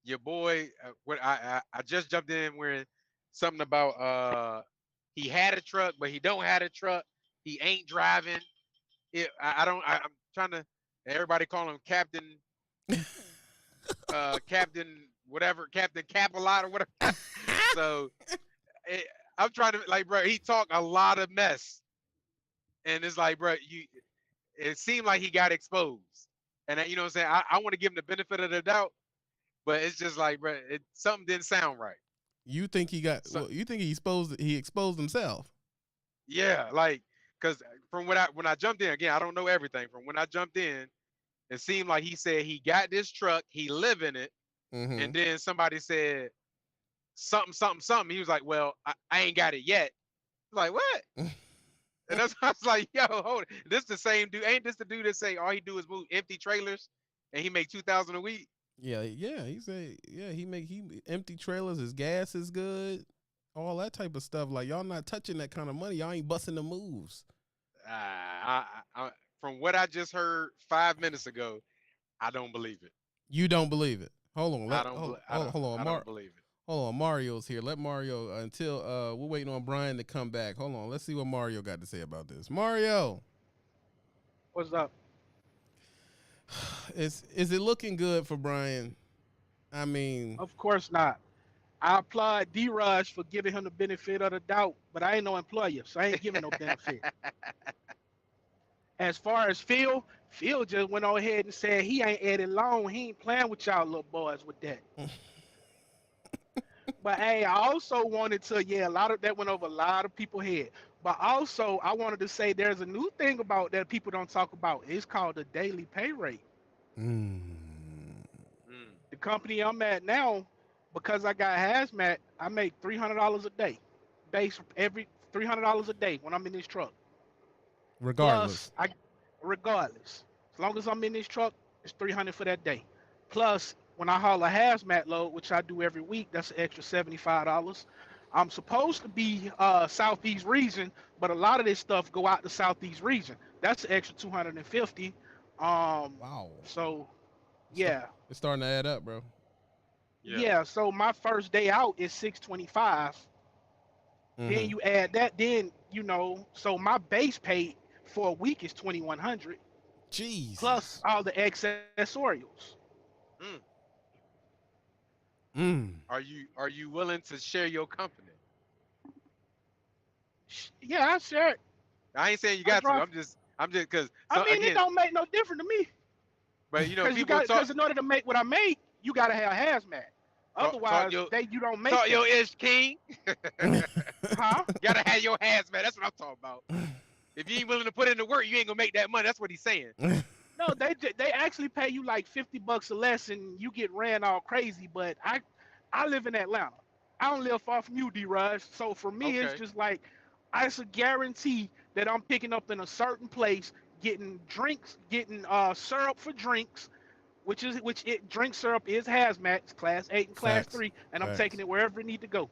your boy, I just jumped in wearing something about he had a truck, but he don't have a truck. He ain't driving. I'm trying to. Everybody call him Captain, Captain whatever, Captain Cap-a-lot or whatever. So I'm trying to bro. He talked a lot of mess, and it's like, bro, it seemed like he got exposed, and you know what I'm saying. I want to give him the benefit of the doubt, but it's just like, bro, something didn't sound right. You think he got? You think he exposed himself? Yeah, because from when I jumped in, again, I don't know everything. From when I jumped in, it seemed like he said he got this truck, he live in it, and then somebody said something. He was like, well, I ain't got it yet. I was like, what? And that's why I was like, yo, hold it. This the same dude. Ain't this the dude that say all he do is move empty trailers and he make $2,000 a week? Yeah. He said, he empty trailers, his gas is good. All that type of stuff. Like, y'all not touching that kind of money. Y'all ain't busting the moves. From what I just heard 5 minutes ago, I don't believe it. You don't believe it? Hold on. I don't believe it. Hold on. Mario's here. Let Mario until we're waiting on Brian to come back. Hold on. Let's see what Mario got to say about this. Mario. What's up? Is it looking good for Brian? I mean, of course not. I applaud D-Raj for giving him the benefit of the doubt, but I ain't no employer, so I ain't giving no benefit. As far as Phil just went on ahead and said he ain't added long. He ain't playing with y'all little boys with that. But hey, I also wanted to, a lot of that went over a lot of people's head. But also, I wanted to say there's a new thing about that people don't talk about. It's called the daily pay rate. The company I'm at now, because I got hazmat, I make $300 a day, base every $300 a day when I'm in this truck. Regardless. Regardless, as long as I'm in this truck, it's $300 for that day. Plus, when I haul a hazmat load, which I do every week, that's an extra $75. I'm supposed to be Southeast region, but a lot of this stuff go out to Southeast region. That's an extra $250. Wow. So, yeah. It's starting to add up, bro. Yeah. So my first day out is $625. Then you add that, so my base pay for a week is $2,100. Jeez. Plus all the accessorials. Are you willing to share your company? Yeah, I share it. I ain't saying you got to. I'm just because. It don't make no difference to me. But because in order to make what I make, you gotta have hazmat. Otherwise, you don't make. Talk your ish, King. Huh? You gotta have your hazmat. That's what I'm talking about. If you ain't willing to put in the work, you ain't gonna make that money. That's what he's saying. No, they actually pay you like $50 or less, and you get ran all crazy. But I live in Atlanta. I don't live far from you, D-Raj. So for me, it's just like it's a guarantee that I'm picking up in a certain place, getting drinks, getting syrup for drinks, which drink syrup is hazmat, it's class 8 and class 3, and I'm taking it wherever it need to go.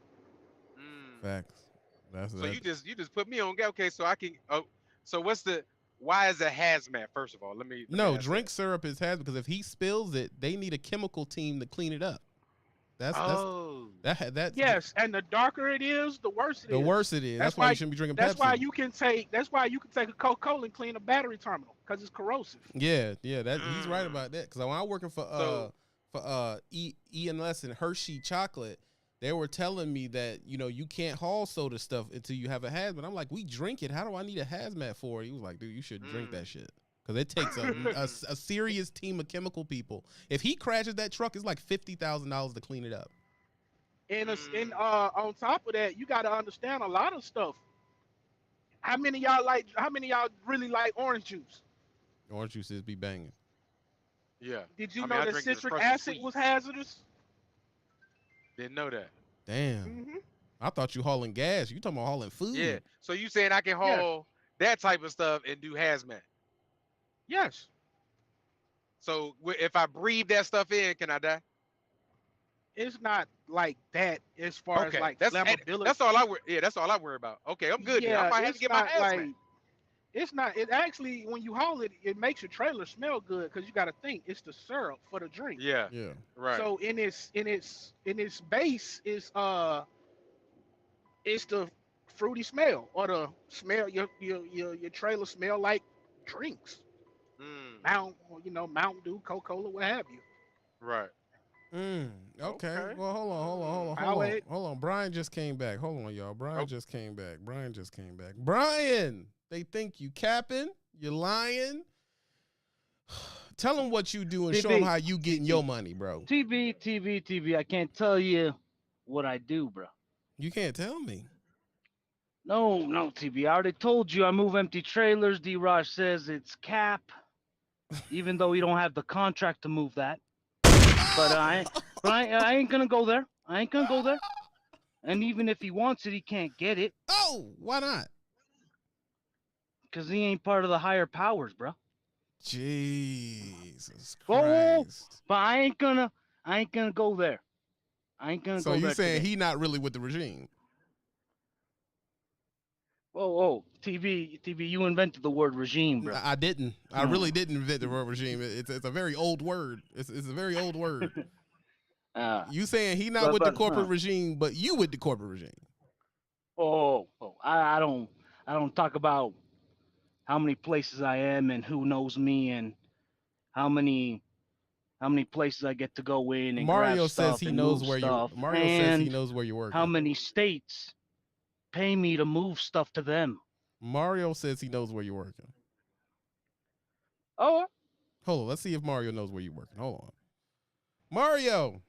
Facts. So you just put me on. Okay, so I can. So why is it hazmat? First of all, let me drink syrup is hazmat because if he spills it, they need a chemical team to clean it up. That's yes, and the darker it is, the worse it is. The worse it is. That's why you shouldn't be drinking Pepsi. That's why you can take a Coca-Cola and clean a battery terminal because it's corrosive. Yeah, he's right about that. Because when I was working for E&S and Hershey chocolate, they were telling me that, you know, you can't haul soda stuff until you have a hazmat. I'm like, we drink it. How do I need a hazmat for it? He was like, dude, you shouldn't drink that shit. Because it takes a serious team of chemical people. If he crashes that truck, it's like $50,000 to clean it up. And on top of that, you got to understand a lot of stuff. How many of y'all really like orange juice? Orange juices be banging. Yeah. Did you I mean, know I that drink it citric express acid sweet. was hazardous? Didn't know that. Damn. Mm-hmm. I thought you hauling gas. You talking about hauling food. Yeah. So you saying I can haul that type of stuff and do hazmat? Yes. So if I breathe that stuff in, can I die? It's not like that as far as like flammability. That's all I worry. Yeah, that's all I worry about. Okay, I'm good. Yeah, I might have to get my hazmat. like it's not. It actually, when you haul it, it makes your trailer smell good because you got to think it's the syrup for the drink. Yeah. Yeah. Right. So in its base is it's the fruity smell or the smell your trailer smell like drinks. Mountain Dew, Coca-Cola, what have you. Right. Okay. Well, hold on. Brian just came back. Hold on, y'all. Brian just came back. Brian, they think you capping. You lying. Tell them what you do and show them how you getting your money, bro. TV. I can't tell you what I do, bro. You can't tell me. No, TV. I already told you I move empty trailers. D-Raj says it's cap, even though we don't have the contract to move that. But I ain't gonna go there. And even if he wants it, he can't get it. Oh, why not? Because he ain't part of the higher powers, bro. Jesus Christ. Oh, but I ain't gonna go there. So you saying he not really with the regime? Oh, TV, you invented the word regime, bro. I didn't. I really didn't invent the word regime. It's a very old word. It's a very old word. You saying he not with the corporate regime, but you with the corporate regime? I don't talk about how many places I am and who knows me and how many places I get to go in and Mario grab stuff says he and knows move where stuff. you. Mario says he knows where you're working. How many states pay me to move stuff to them? Mario says he knows where you're working. Oh, hold on. Let's see if Mario knows where you're working. Hold on, Mario.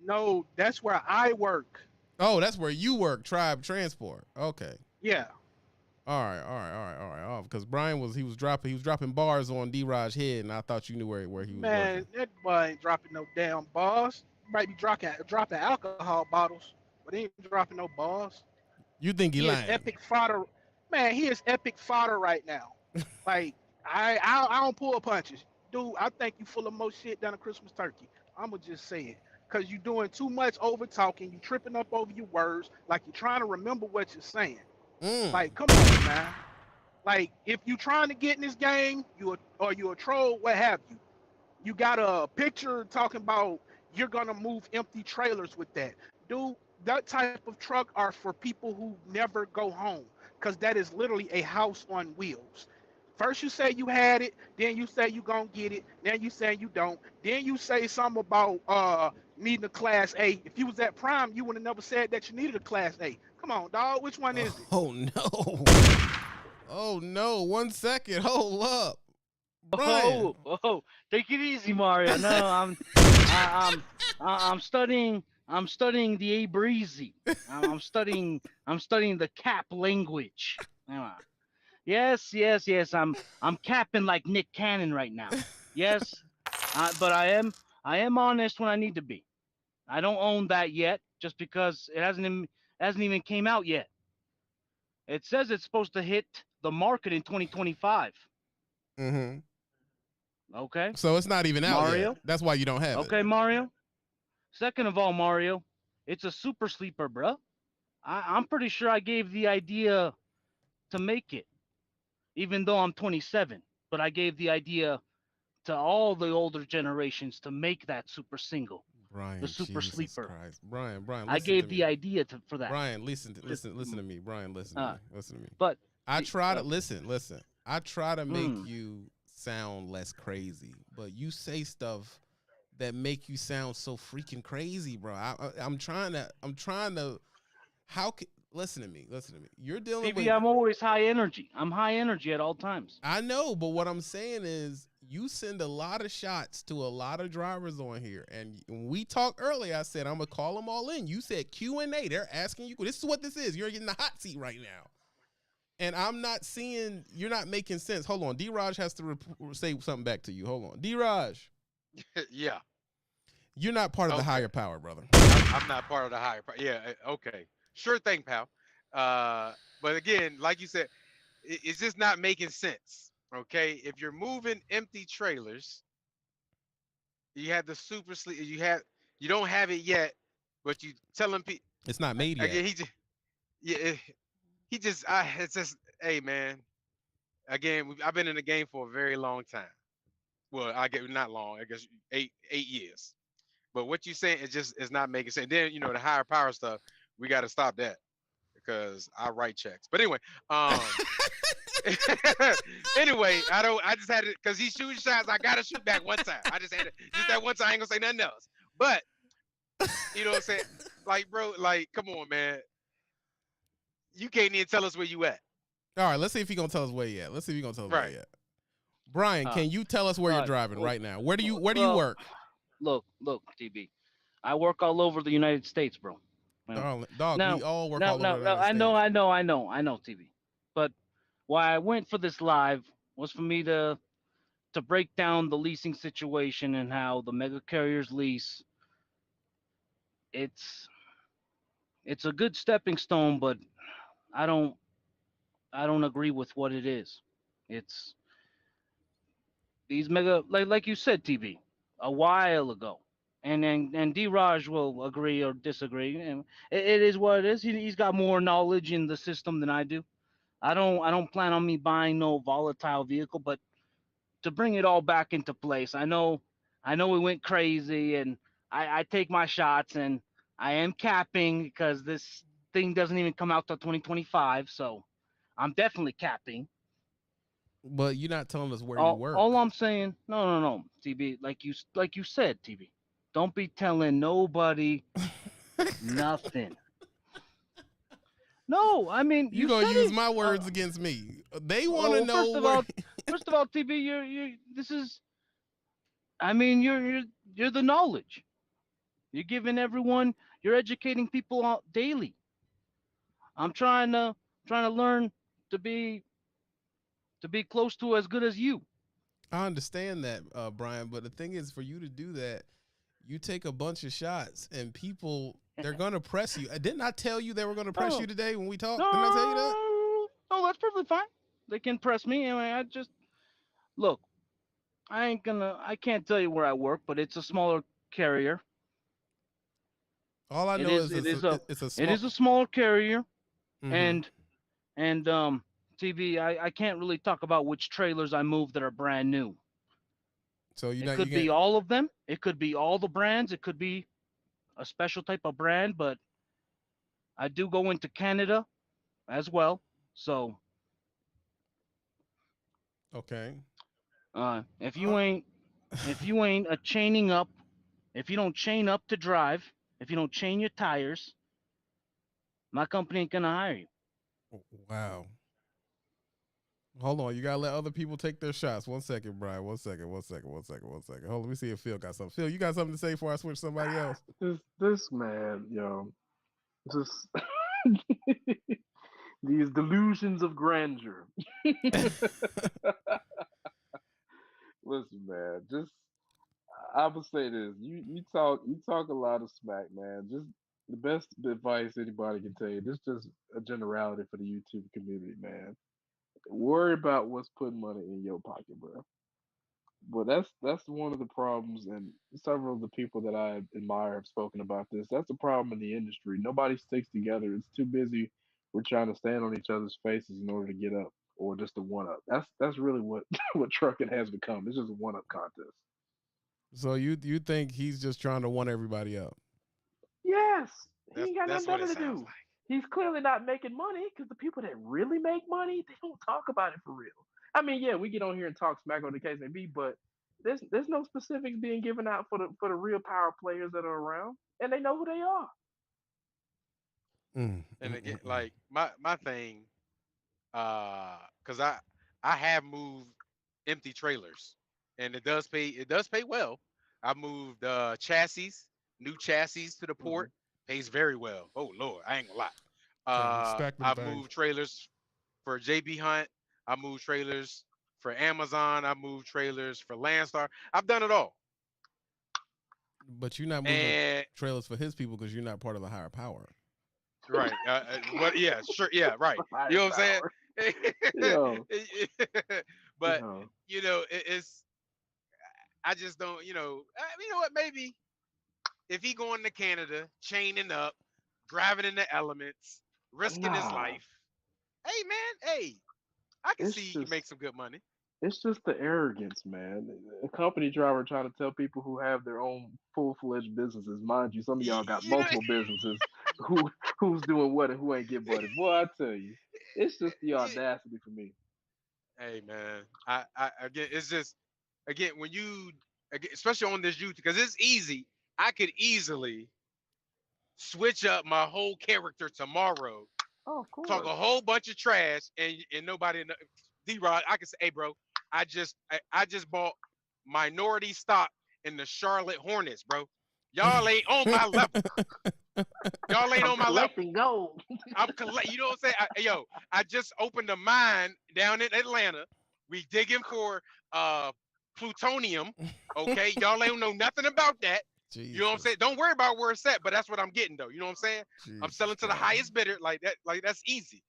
No, that's where I work. Oh, that's where you work. Tribe Transport. Okay. Yeah. All right. Oh, because Brian was dropping bars on D-Raj's head, and I thought you knew where he was working. Man, that boy ain't dropping no damn bars. He might be dropping alcohol bottles, but he ain't dropping no bars. You think he lying? Is epic fodder. Man, he is epic fodder right now. Like I don't pull punches, dude. I think you full of more shit than a Christmas turkey. I'ma just say it, cause you doing too much over talking. You tripping up over your words, like you're trying to remember what you're saying. Like, come on, man. Like, if you trying to get in this game, you a troll, what have you? You got a picture talking about you're gonna move empty trailers with that, dude. That type of truck are for people who never go home, because that is literally a house on wheels. First you say you had it, then you say you gonna get it, then you say you don't, then you say something about needing a Class A. If you was at Prime, you would have never said that you needed a Class A. Come on, dog. Which one is it? Oh no! Oh no! 1 second. Hold up, Brian. Oh, take it easy, Mario. No, I'm studying. I'm studying the A Breezy. I'm studying the cap language. Yes. I'm capping like Nick Cannon right now. Yes, but I am honest when I need to be. I don't own that yet, just because it hasn't even came out yet. It says it's supposed to hit the market in 2025. Okay. So it's not even out Mario? yet. That's why you don't have it. Okay, Mario. Second of all, Mario, it's a super sleeper, bro. I'm pretty sure I gave the idea to make it, even though I'm 27. But I gave the idea to all the older generations to make that super single. Brian, the super Jesus sleeper. Christ. Brian, I gave the idea for that. Brian, listen to me. Brian, listen to me. But I try to listen. I try to make you sound less crazy, but you say stuff that make you sound so freaking crazy, bro. I'm trying to. How can listen to me? Listen to me. You're dealing TB, with. I'm always high energy. I'm high energy at all times. I know, but what I'm saying is, you send a lot of shots to a lot of drivers on here, and when we talked earlier, I said I'm gonna call them all in. You said Q&A. They're asking you. This is what this is. You're getting the hot seat right now. And I'm not seeing, you're not making sense. Hold on. D-Raj has to say something back to you. Hold on. D-Raj. Yeah. You're not part of the higher power, brother. I'm not part of the higher power. Yeah. Okay. Sure thing, pal. But again, like you said, it's just not making sense. Okay. If you're moving empty trailers, you had the super sleep, you don't have it yet, but you telling people it's not made yet. Again, it's just, hey man, again, I've been in the game for a very long time. Well, I get not long, I guess 8 years. But what you saying is not making sense. Then the higher power stuff, we got to stop that because I write checks. But anyway, anyway, I just had it because he's shooting shots. I gotta shoot back one time. I just had it just that one time. I ain't gonna say nothing else. But you know what I'm saying? Like, bro, like, come on, man. You can't even tell us where you at. All right, let's see if he's gonna tell us where you at. Let's see if he's gonna tell us where you at. Brian, can you tell us where you're driving right now? Where do you work? Look, TB. I work all over the United States, bro. Dog, now, we all work all over the United States. I know, TB. But why I went for this live was for me to break down the leasing situation and how the mega carriers lease. It's a good stepping stone, but I don't agree with what it is. It's these mega, like you said, TB, a while ago. And D-Raj will agree or disagree. And it is what it is. He's got more knowledge in the system than I do. I don't plan on me buying no volatile vehicle, but to bring it all back into place, I know we went crazy, and I take my shots, and I am capping because this thing doesn't even come out till 2025, so I'm definitely capping. But you're not telling us where you work. All I'm saying, no, TB, like you said, TB, don't be telling nobody nothing. No, I mean you gonna use my words against me. They want to know. First of all, TB, you're this is. I mean, you're the knowledge. You're giving everyone. You're educating people out daily. I'm trying to learn to be close to as good as you. I understand that, Brian, but the thing is, for you to do that, you take a bunch of shots, and people, they're gonna press you. Didn't I tell you they were gonna press you today when we talked? Didn't I tell you that? No, that's perfectly fine. They can press me. I just look. I can't tell you where I work, but it's a smaller carrier. All I know is it's a smaller carrier, and TV. I can't really talk about which trailers I move that are brand new. So it could be all of them. It could be all the brands. It could be a special type of brand, but I do go into Canada as well. So okay. If you ain't a chaining up, if you don't chain up to drive, if you don't chain your tires, my company ain't gonna hire you. Wow. Hold on, you gotta let other people take their shots. 1 second, Brian. 1 second. Hold on, let me see if Phil got something. Phil, you got something to say before I switch to somebody else? This man, just these delusions of grandeur. Listen, man, I would say this. You talk a lot of smack, man. Just the best advice anybody can tell you. This is just a generality for the YouTube community, man. Worry about what's putting money in your pocket, bro. But that's one of the problems, and several of the people that I admire have spoken about this. That's a problem in the industry. Nobody sticks together. It's too busy. We're trying to stand on each other's faces in order to get up, or just to one up. That's really what what trucking has become. It's just a one up contest. So you think he's just trying to one everybody up? Yes, he ain't got nothing better to do. Like. He's clearly not making money because the people that really make money, they don't talk about it for real. I mean, yeah, we get on here and talk smack on the case may be, but there's no specifics being given out for the real power players that are around, and they know who they are. And again, like my thing, cause I have moved empty trailers, and it does pay well. I moved new chassis to the port, pays very well. Oh Lord, I ain't gonna lie. Respect them I've things. moved trailers for JB Hunt. I moved trailers for Amazon. I moved trailers for Landstar. I've done it all. But you're not moving And trailers for his people because you're not part of the higher power. right, but yeah, sure, yeah, right. You know what I'm saying? Yo, But yo. it's I just don't. You know what? Maybe if he going to Canada, chaining up, driving in the elements, risking his Nah, life. Hey man, hey, I can it's see you just make some good money. it's just the arrogance, man. A company driver trying to tell people who have their own full fledged businesses. Mind you, some of y'all got You know, multiple businesses. Who's doing what and who ain't get buddy. Boy, I tell you, it's just the audacity for me. hey man, I again, it's just again when you especially on this YouTube because it's easy. I could easily switch up my whole character tomorrow, Oh, of talk course. a whole bunch of trash, and nobody. D-Rod, I can say, hey, bro, I just bought minority stock in the Charlotte Hornets, bro. Y'all ain't on my level. Y'all ain't I'm on my level. collecting gold. I'm collect. You know what I'm saying? I just opened a mine down in Atlanta. We digging for plutonium. Okay, y'all ain't know nothing about that. You know what I'm saying? Don't worry about where it's at, but that's what I'm getting though. You know what I'm saying? I'm selling to the highest bidder, like that. Like that's easy.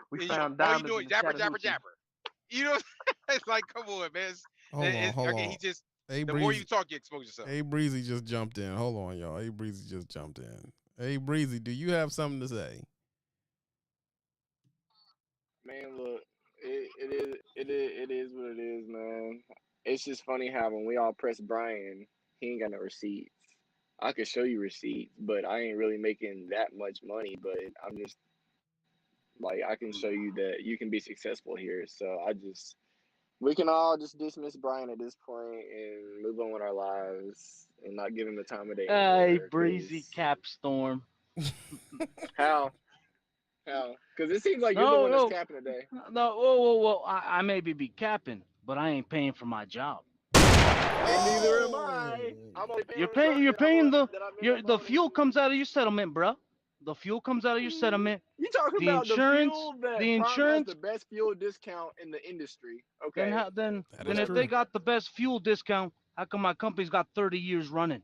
We And, found all you diamonds doing in the jabber jabber Chattahoochee. jabber. You know, it's like come on, man. Hold on. He just Hey, the more you talk, you expose yourself. Hey, Breezy just jumped in. Hold on, y'all. Hey, Breezy just jumped in. Hey, Breezy, do you have something to say? Man, look, it is what it is, man. It's just funny how when we all press Brian, he ain't got no receipts. I could show you receipts, but I ain't really making that much money. But I'm just like I can show you that you can be successful here. So we can all just dismiss Brian at this point and move on with our lives and not give him the time of day Hey, anymore. breezy Capstorm. How? Because it seems like you're the No, one that's no, capping today. no. Whoa. I maybe be capping, but I ain't paying for my job. And neither am I. I'm only paying the truck You're paying that I'm in that the bonus. fuel comes out of your settlement, bro. The fuel comes out of your settlement. You talking The about the insurance, fuel that the Prime has insurance. the best fuel discount in the industry. Then Okay. then That then is if true. they got the best fuel discount, how come my company's got 30 years running?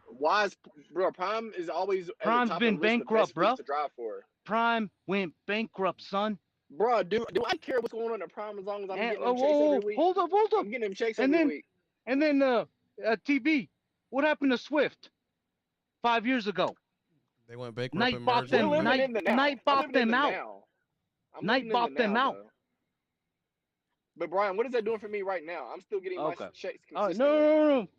Why is bro Prime is always at the Prime's top of been the list of bankrupt, best fleets bro. to drive for? Prime went bankrupt, son. Bro, do I care what's going on at Prime as long as I'm And getting them checks every week? hold up. I'm getting them checks And every then week. TB, what happened to Swift 5 years ago? They went bankrupt Night and bought merged. We're them. living Night in the now. Night I'm bought living in them the out. now. I'm Night living in the bought them now out. though. But Brian, what is that doing for me right now? I'm still getting my Okay. checks All right. consistently.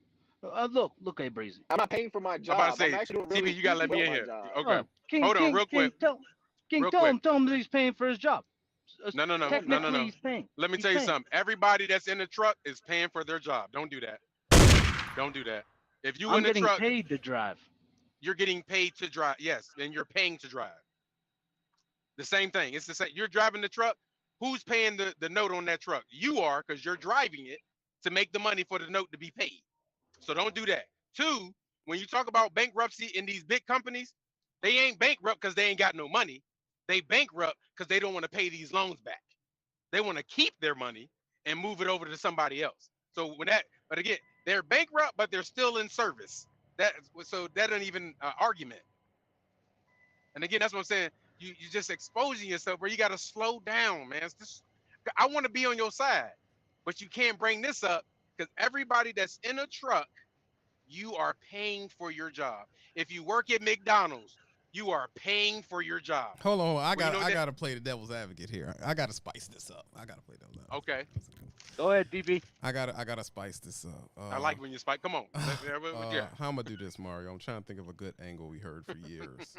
No. Look, hey, Breezy. I'm not paying for my I'm about to job. I'm say, actually doing TB, really you gotta let me well in my here. job. Okay, hold on, real quick, real Tell quick. him that he's paying for his job. Technically, No. he's paying. Let me He's tell you paying. something. Everybody that's in the truck is paying for their job. Don't do that. Don't do that. If you I'm in the getting truck, paid to drive. you're getting paid to drive. Yes, and you're paying to drive. The same thing. It's the same. You're driving the truck. Who's paying the note on that truck? You are, because you're driving it to make the money for the note to be paid. So don't do that. Two, when you talk about bankruptcy in these big companies, they ain't bankrupt because they ain't got no money. They bankrupt because they don't want to pay these loans back. They want to keep their money and move it over to somebody else. So but again, they're bankrupt, but they're still in service. So that ain't even an argument. And again, that's what I'm saying. You just exposing yourself where you got to slow down, man. I want to be on your side, but you can't bring this up because everybody that's in a truck, you are paying for your job. If you work at McDonald's, you are paying for your job. Hold on. I Well, got to play the devil's advocate here. I got to spice this up. I got to play devil's advocate. Okay. Go ahead, DB. I got to spice this up. I like when you spike. Come on. Yeah. How I'm gonna do this, Mario? I'm trying to think of a good angle we heard for years.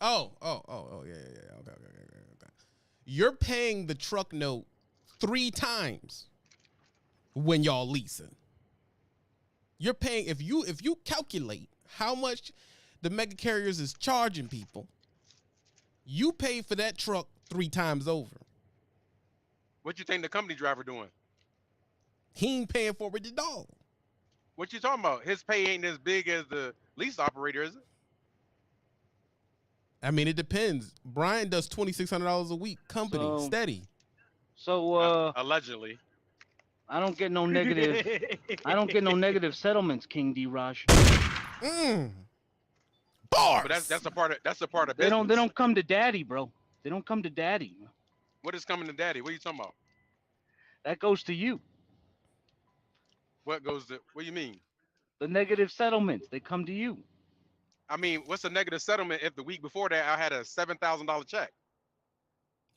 Oh, yeah. Okay. You're paying the truck note 3 times. when y'all leasing. You're paying if you calculate how much the mega carriers is charging people, you pay for that truck 3 times over. What you think the company driver doing? He ain't paying for it at all. What you talking about? His pay ain't as big as the lease operator, is it? I mean, it depends. Brian does $2,600 a week, company steady. So allegedly, I don't get no negative. I don't get no negative settlements, King D. Raj. Bars. But that's a part of They business. don't come to daddy, bro. They don't come to daddy. What is coming to daddy? What are you talking about? That goes to you. What goes to? What do you mean? The negative settlements, they come to you. I mean, what's a negative settlement if the week before that I had a $7,000 check?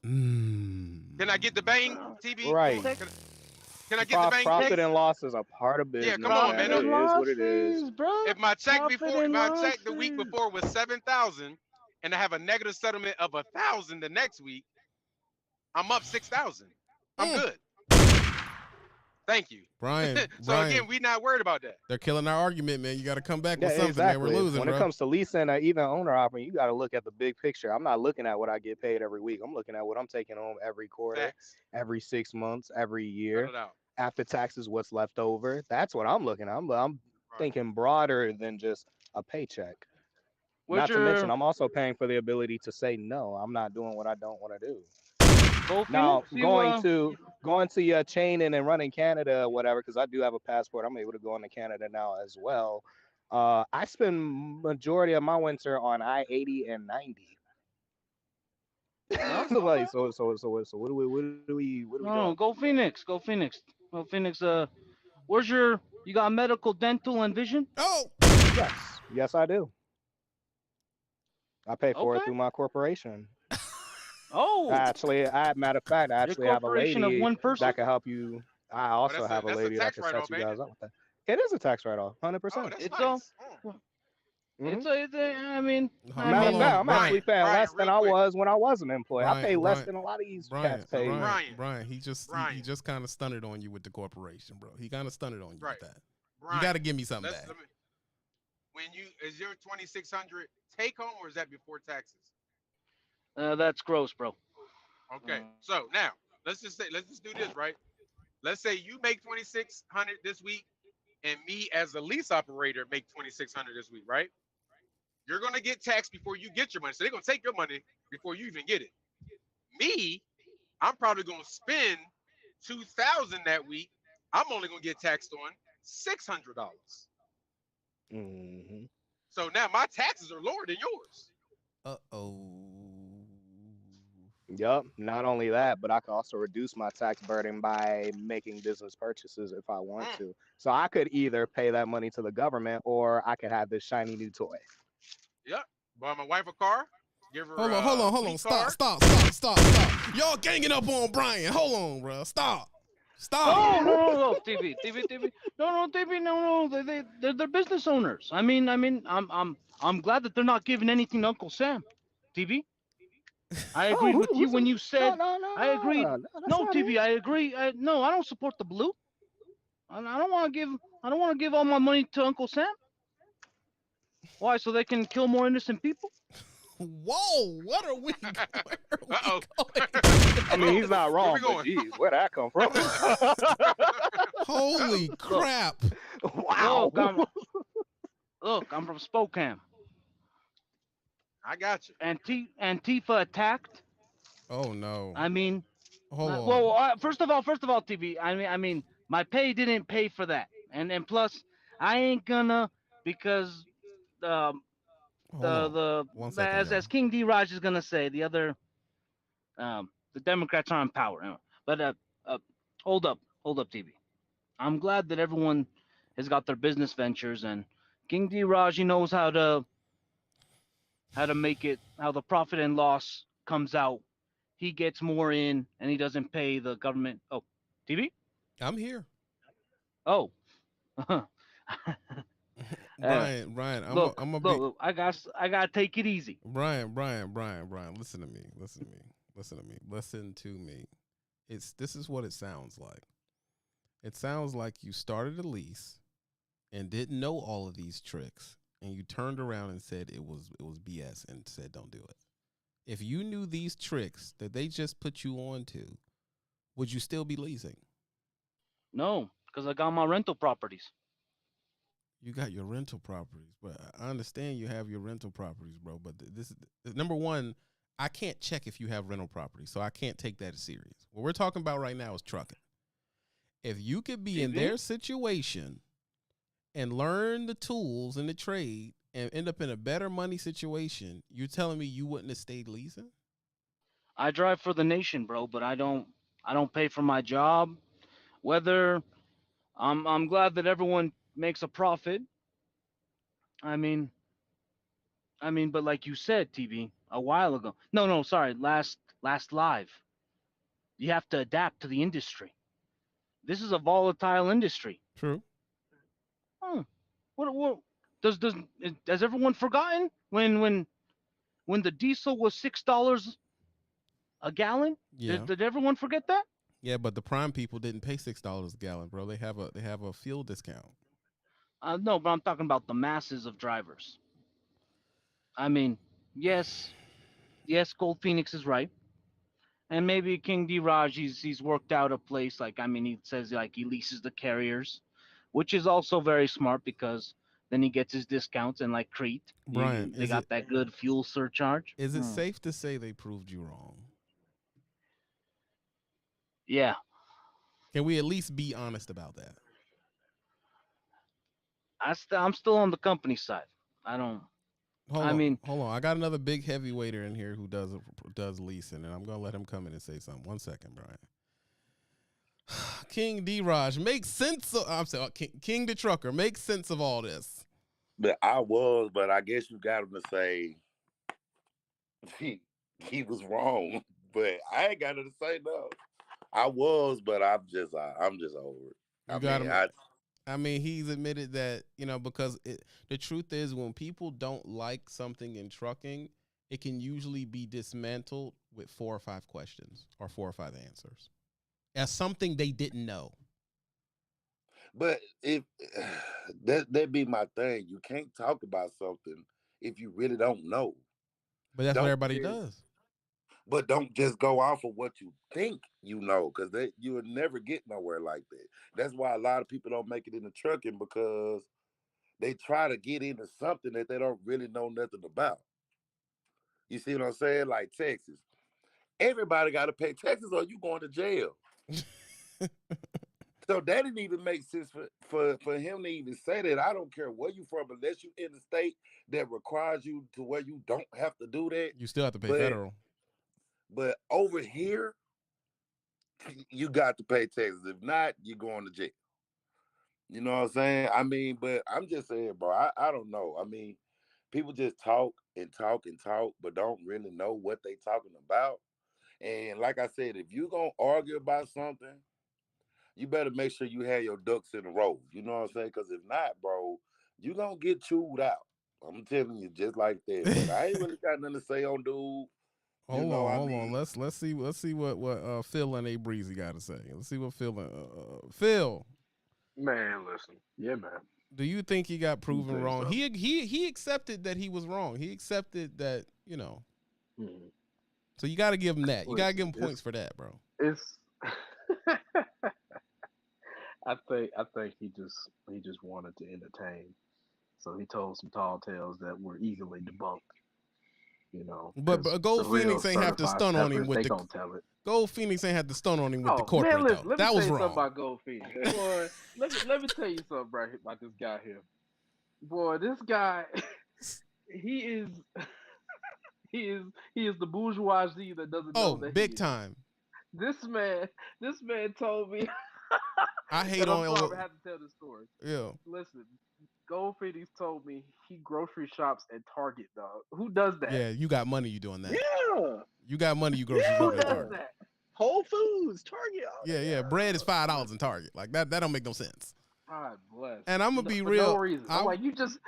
Can I get the bang, TV? Right. Can I get the bang? Profit and loss is a part of business. Yeah, come on, man. It is what it is. Bro. If my check the week before was 7,000, and I have a negative settlement of 1,000 the next week, I'm up 6,000. I'm good. Thank you, Brian. Brian, again, we not worried about that. They're killing our argument, man. You got to come back with something, exactly. man. We're losing, when bro. it comes to leasing or even owner operating, you got to look at the big picture. I'm not looking at what I get paid every week. I'm looking at what I'm taking home every quarter, Facts. every 6 months, every year. Cut it out. After taxes, what's left over. That's what I'm looking at. I'm thinking broader than just a paycheck. Not to mention, I'm also paying for the ability to say no. I'm not doing what I don't want to do. Now, going to your chaining and running Canada or whatever, because I do have a passport. I'm able to go into Canada now as well. I spend majority of my winter on I-80 and 90. Like, so what do we No, go Phoenix. Go Phoenix. Go Phoenix. Where's you got medical, dental, and vision? Oh, yes, I do. I pay for it through my corporation. Oh, Actually, matter of fact, I actually have a lady of one person? that can help you. I also have a lady that can set you guys up with that. It is a tax write-off, 100%. It's nice. It's I mean, Matter of fact, I'm actually paying less than I was when I wasn't employed. Brian, I pay less than a lot of these cats pay. Brian, he just kind of stunted on you with the corporation, bro. He kind of stunted on you with that. Brian, you got to give me something back. Is your 2,600 take home or is that before taxes? That's gross, bro. Okay, so now let's just do this, right? Let's say you make 2,600 this week, and me as a lease operator make 2,600 this week, right? You're gonna get taxed before you get your money, so they're gonna take your money before you even get it. Me, I'm probably gonna spend 2,000 that week. I'm only gonna get taxed on $600. Mm-hmm. So now my taxes are lower than yours. Yep. Not only that, but I can also reduce my tax burden by making business purchases if I want to. So I could either pay that money to the government or I could have this shiny new toy. Yep. Buy my wife a car. Give her Hold on. Stop. Y'all ganging up on Brian. Hold on, bro. Stop. No, TV. No, TV. No. They're business owners. I mean, I'm glad that they're not giving anything to Uncle Sam. TV. I agreed with you when you said. No, I agreed. No, TV. It. I agree. No, I don't support the blue. I don't want to give all my money to Uncle Sam. Why? So they can kill more innocent people? Whoa! What are we? I mean, he's not wrong. But geez, where'd that come from? Holy crap! Wow! Look, I'm from Spokane. I got you. Antifa attacked. Oh no! I mean, hold on. Well, first of all, TV. I mean, my pay didn't pay for that, and plus, I ain't gonna because as King D. Raj is gonna say, the other the Democrats are in power. But hold up, TV. I'm glad that everyone has got their business ventures, and King D. Raj, he knows how to make it, how the profit and loss comes out. He gets more in, and he doesn't pay the government. Oh, TV? I'm here. Oh. Brian, look, I gotta take it easy. Brian, listen to me. Listen to me. This is what it sounds like. It sounds like you started a lease and didn't know all of these tricks, and you turned around and said it was BS and said don't do it. If you knew these tricks that they just put you on to, would you still be leasing? No, because I got my rental properties. You got your rental properties, but I understand you have your rental properties, bro. But this is number one. I can't check if you have rental properties, so I can't take that as serious. What we're talking about right now is trucking. If you could be in their situation and learn the tools and the trade and end up in a better money situation, you're telling me you wouldn't have stayed leasing? I drive for the nation, bro, but I don't pay for my job. Whether I'm glad that everyone makes a profit. I mean, but like you said, TV, a while ago. No, sorry, last live. You have to adapt to the industry. This is a volatile industry. True. Oh, what has everyone forgotten when the diesel was $6 a gallon? Yeah. Did everyone forget that? Yeah, but the prime people didn't pay $6 a gallon, bro. They have a fuel discount. No, but I'm talking about the masses of drivers. I mean, yes, Gold Phoenix is right, and maybe King D Raj he's worked out a place like he says like he leases the carriers, which is also very smart because then he gets his discounts and like Crete, Brian, they got that good fuel surcharge. Is it safe to say they proved you wrong? Yeah. Can we at least be honest about that? I'm still on the company side. I don't. Hold on. I got another big heavyweighter in here who does leasing, and I'm gonna let him come in and say something. 1 second, Brian. King D Raj, make sense of. I'm saying King the Trucker, make sense of all this. But I guess you got him to say he was wrong. But I ain't got him to say no. I was, but I'm just over it. I mean, he's admitted that, because the truth is when people don't like something in trucking, it can usually be dismantled with 4 or 5 questions or 4 or 5 answers as something they didn't know. But if that'd be my thing. You can't talk about something if you really don't know. But that's what everybody does. But don't just go off of what you think you know, because you would never get nowhere like that. That's why a lot of people don't make it into trucking, because they try to get into something that they don't really know nothing about. You see what I'm saying? Like Texas. Everybody got to pay taxes or you going to jail. So that didn't even make sense for him to even say that. I don't care where you from, unless you in the state that requires you to where you don't have to do that. You still have to pay federal. But over here, you got to pay taxes. If not, you're going to jail. You know what I'm saying? I mean, but I'm just saying, bro, I don't know. I mean, people just talk and talk and talk, but don't really know what they talking about. And like I said, if you're going to argue about something, you better make sure you have your ducks in a row. You know what I'm saying? Because if not, bro, you're going to get chewed out. I'm telling you, just like that. But I ain't really got nothing to say on dude. Hold on. Let's see what Phil and A Breezy got to say. Let's see what Phil. Man, listen. Yeah, man. Do you think he got proven wrong? So. He accepted that he was wrong. He accepted that, Mm-hmm. So you got to give him that. You got to give him points for that, bro. It's I think he just wanted to entertain. So he told some tall tales that were easily debunked. But Gold Phoenix ain't have to stun on him with don't tell it. Gold Phoenix ain't had to stun on him with the corporate, man, though. That was wrong. Something about Gold Phoenix. Boy, let me tell you something right here about this guy here. Boy, this guy, he is the bourgeoisie that doesn't know that. Oh, big time. This man told me. I hate on. I have to tell this story. Yeah. Listen. Gold Phoenix told me he grocery shops at Target, dog. Who does that? Yeah, you got money, you doing that. Yeah. You got money, you grocery shop at Target. Whole Foods, Target. Yeah. Bread is $5 in Target. Like that don't make no sense. God bless. And I'm gonna be For real. no reason. I'm like, you just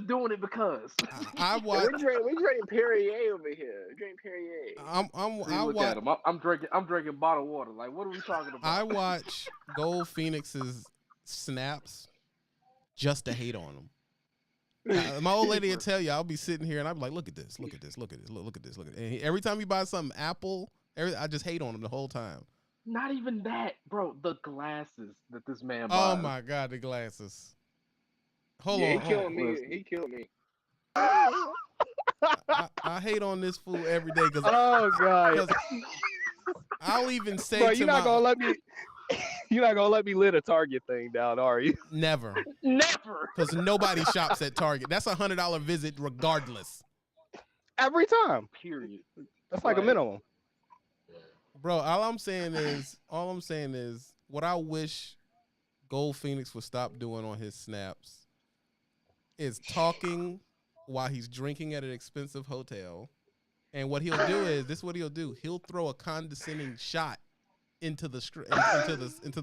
doing it because. I watch. we drinking Perrier over here. Drink Perrier. Look at him. I'm drinking bottled water. Like, what are we talking about? I watch Gold Phoenix's snaps just to hate on him. My old lady will tell you, I'll be sitting here and I'll be like, look at this, look at this, look at this, look at this, look at this. And every time he buys something Apple, I just hate on him the whole time. Not even that, bro. The glasses that this man buys. Oh my God, the glasses. Hold on. He killing me. He killed me. I hate on this fool every day because oh God, I'll even say bro, to you're not gonna let me. You're not gonna let me lit a Target thing down, are you? Never. Because nobody shops at Target. That's $100 visit regardless. Every time. Period. That's like a minimum. Bro, all I'm saying is what I wish Gold Phoenix would stop doing on his snaps is talking while he's drinking at an expensive hotel. And what he'll do is, this is what he'll do. He'll throw a condescending shot into the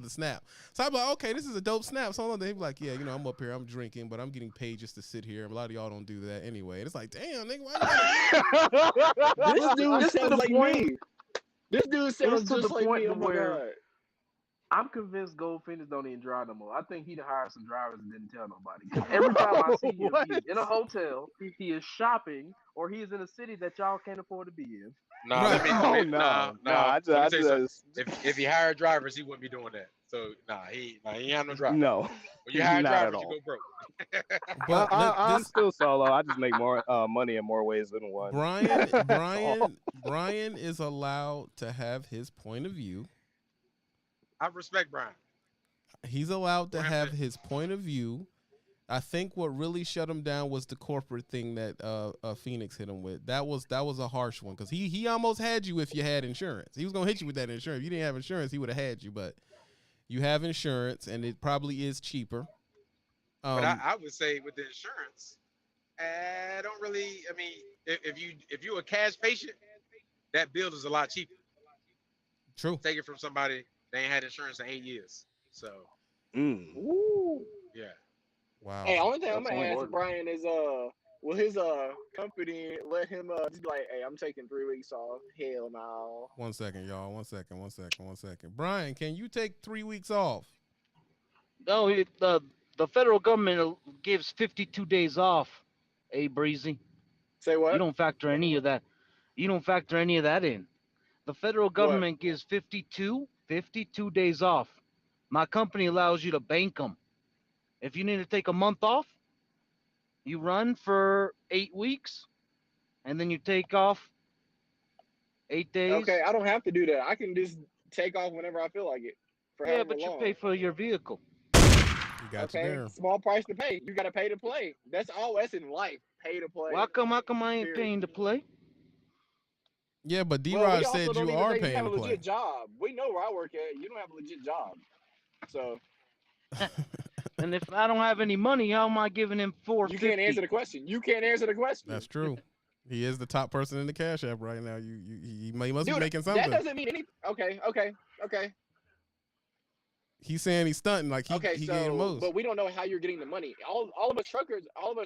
snap. So I'm like, okay, this is a dope snap. So he'll be like, yeah, I'm up here, I'm drinking, but I'm getting paid just to sit here. A lot of y'all don't do that anyway. And it's like, damn, nigga, why This dude sounds like me. This dude sounds just like me. Oh my God. I'm convinced Gold Phoenix don't even drive no more. I think he'd hired some drivers and didn't tell nobody. Every time I see him, he is in a hotel, he is shopping, or he is in a city that y'all can't afford to be in. No, Right. If he hired drivers, he wouldn't be doing that. So he ain't have no drivers. No, when you hire not drivers, at you all. go broke. But I'm still solo. I just make more money in more ways than one. Brian is allowed to have his point of view. I respect Brian. He's allowed to have his point of view. I think what really shut him down was the corporate thing that Phoenix hit him with. That was a harsh one because he almost had you if you had insurance. He was gonna hit you with that insurance. If you didn't have insurance, he would have had you. But you have insurance, and it probably is cheaper. But I would say with the insurance, I don't really. I mean, if you're a cash patient, that bill is a lot cheaper. True. Take it from somebody they ain't had insurance in 8 years. So, Ooh. Yeah. Wow. Hey, only thing I'm gonna ask Brian is, will his company let him just be like, hey, I'm taking 3 weeks off? Hell no. 1 second, y'all. 1 second. Brian, can you take 3 weeks off? No, the federal government gives 52 days off. Hey, Breezy. Say what? You don't factor any of that. You don't factor any of that in. The federal government gives 52 days off. My company allows you to bank them. If you need to take a month off, you run for 8 weeks, and then you take off 8 days. Okay, I don't have to do that. I can just take off whenever I feel like it. Yeah, but you pay for your vehicle. You got you there. Small price to pay. You got to pay to play. That's all that's in life. Pay to play. Well, how come I ain't paying to play? Yeah, but D-Rod said you are paying you have to a play. legit job. We know where I work at. You don't have a legit job. So. And if I don't have any money, how am I giving him $450? You can't answer the question. That's true. He is the top person in the Cash App right now. He must be making something. That doesn't mean anything. Okay. He's saying he's stunting like he getting the most. But we don't know how you're getting the money. All of us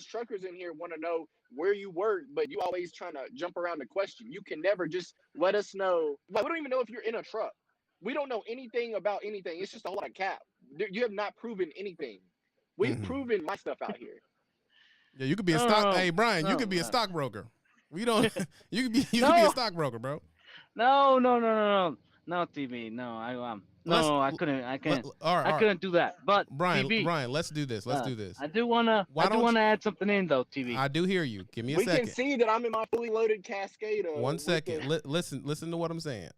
truckers in here want to know where you work, but you always trying to jump around the question. You can never just let us know. Like, we don't even know if you're in a truck. We don't know anything about anything. It's just a whole lot of cap. You have not proven anything. We've proven my stuff out here. Yeah, you could be a stock. Hey, Brian, you could be a stockbroker. We don't. You could be a stockbroker, bro. No, TV. No, I couldn't. I couldn't do that. But Brian, TV, Brian, let's do this. I do wanna add something in though, TV. I do hear you. Give me a second. We can see that I'm in my fully loaded Cascade. 1 second. Listen to what I'm saying.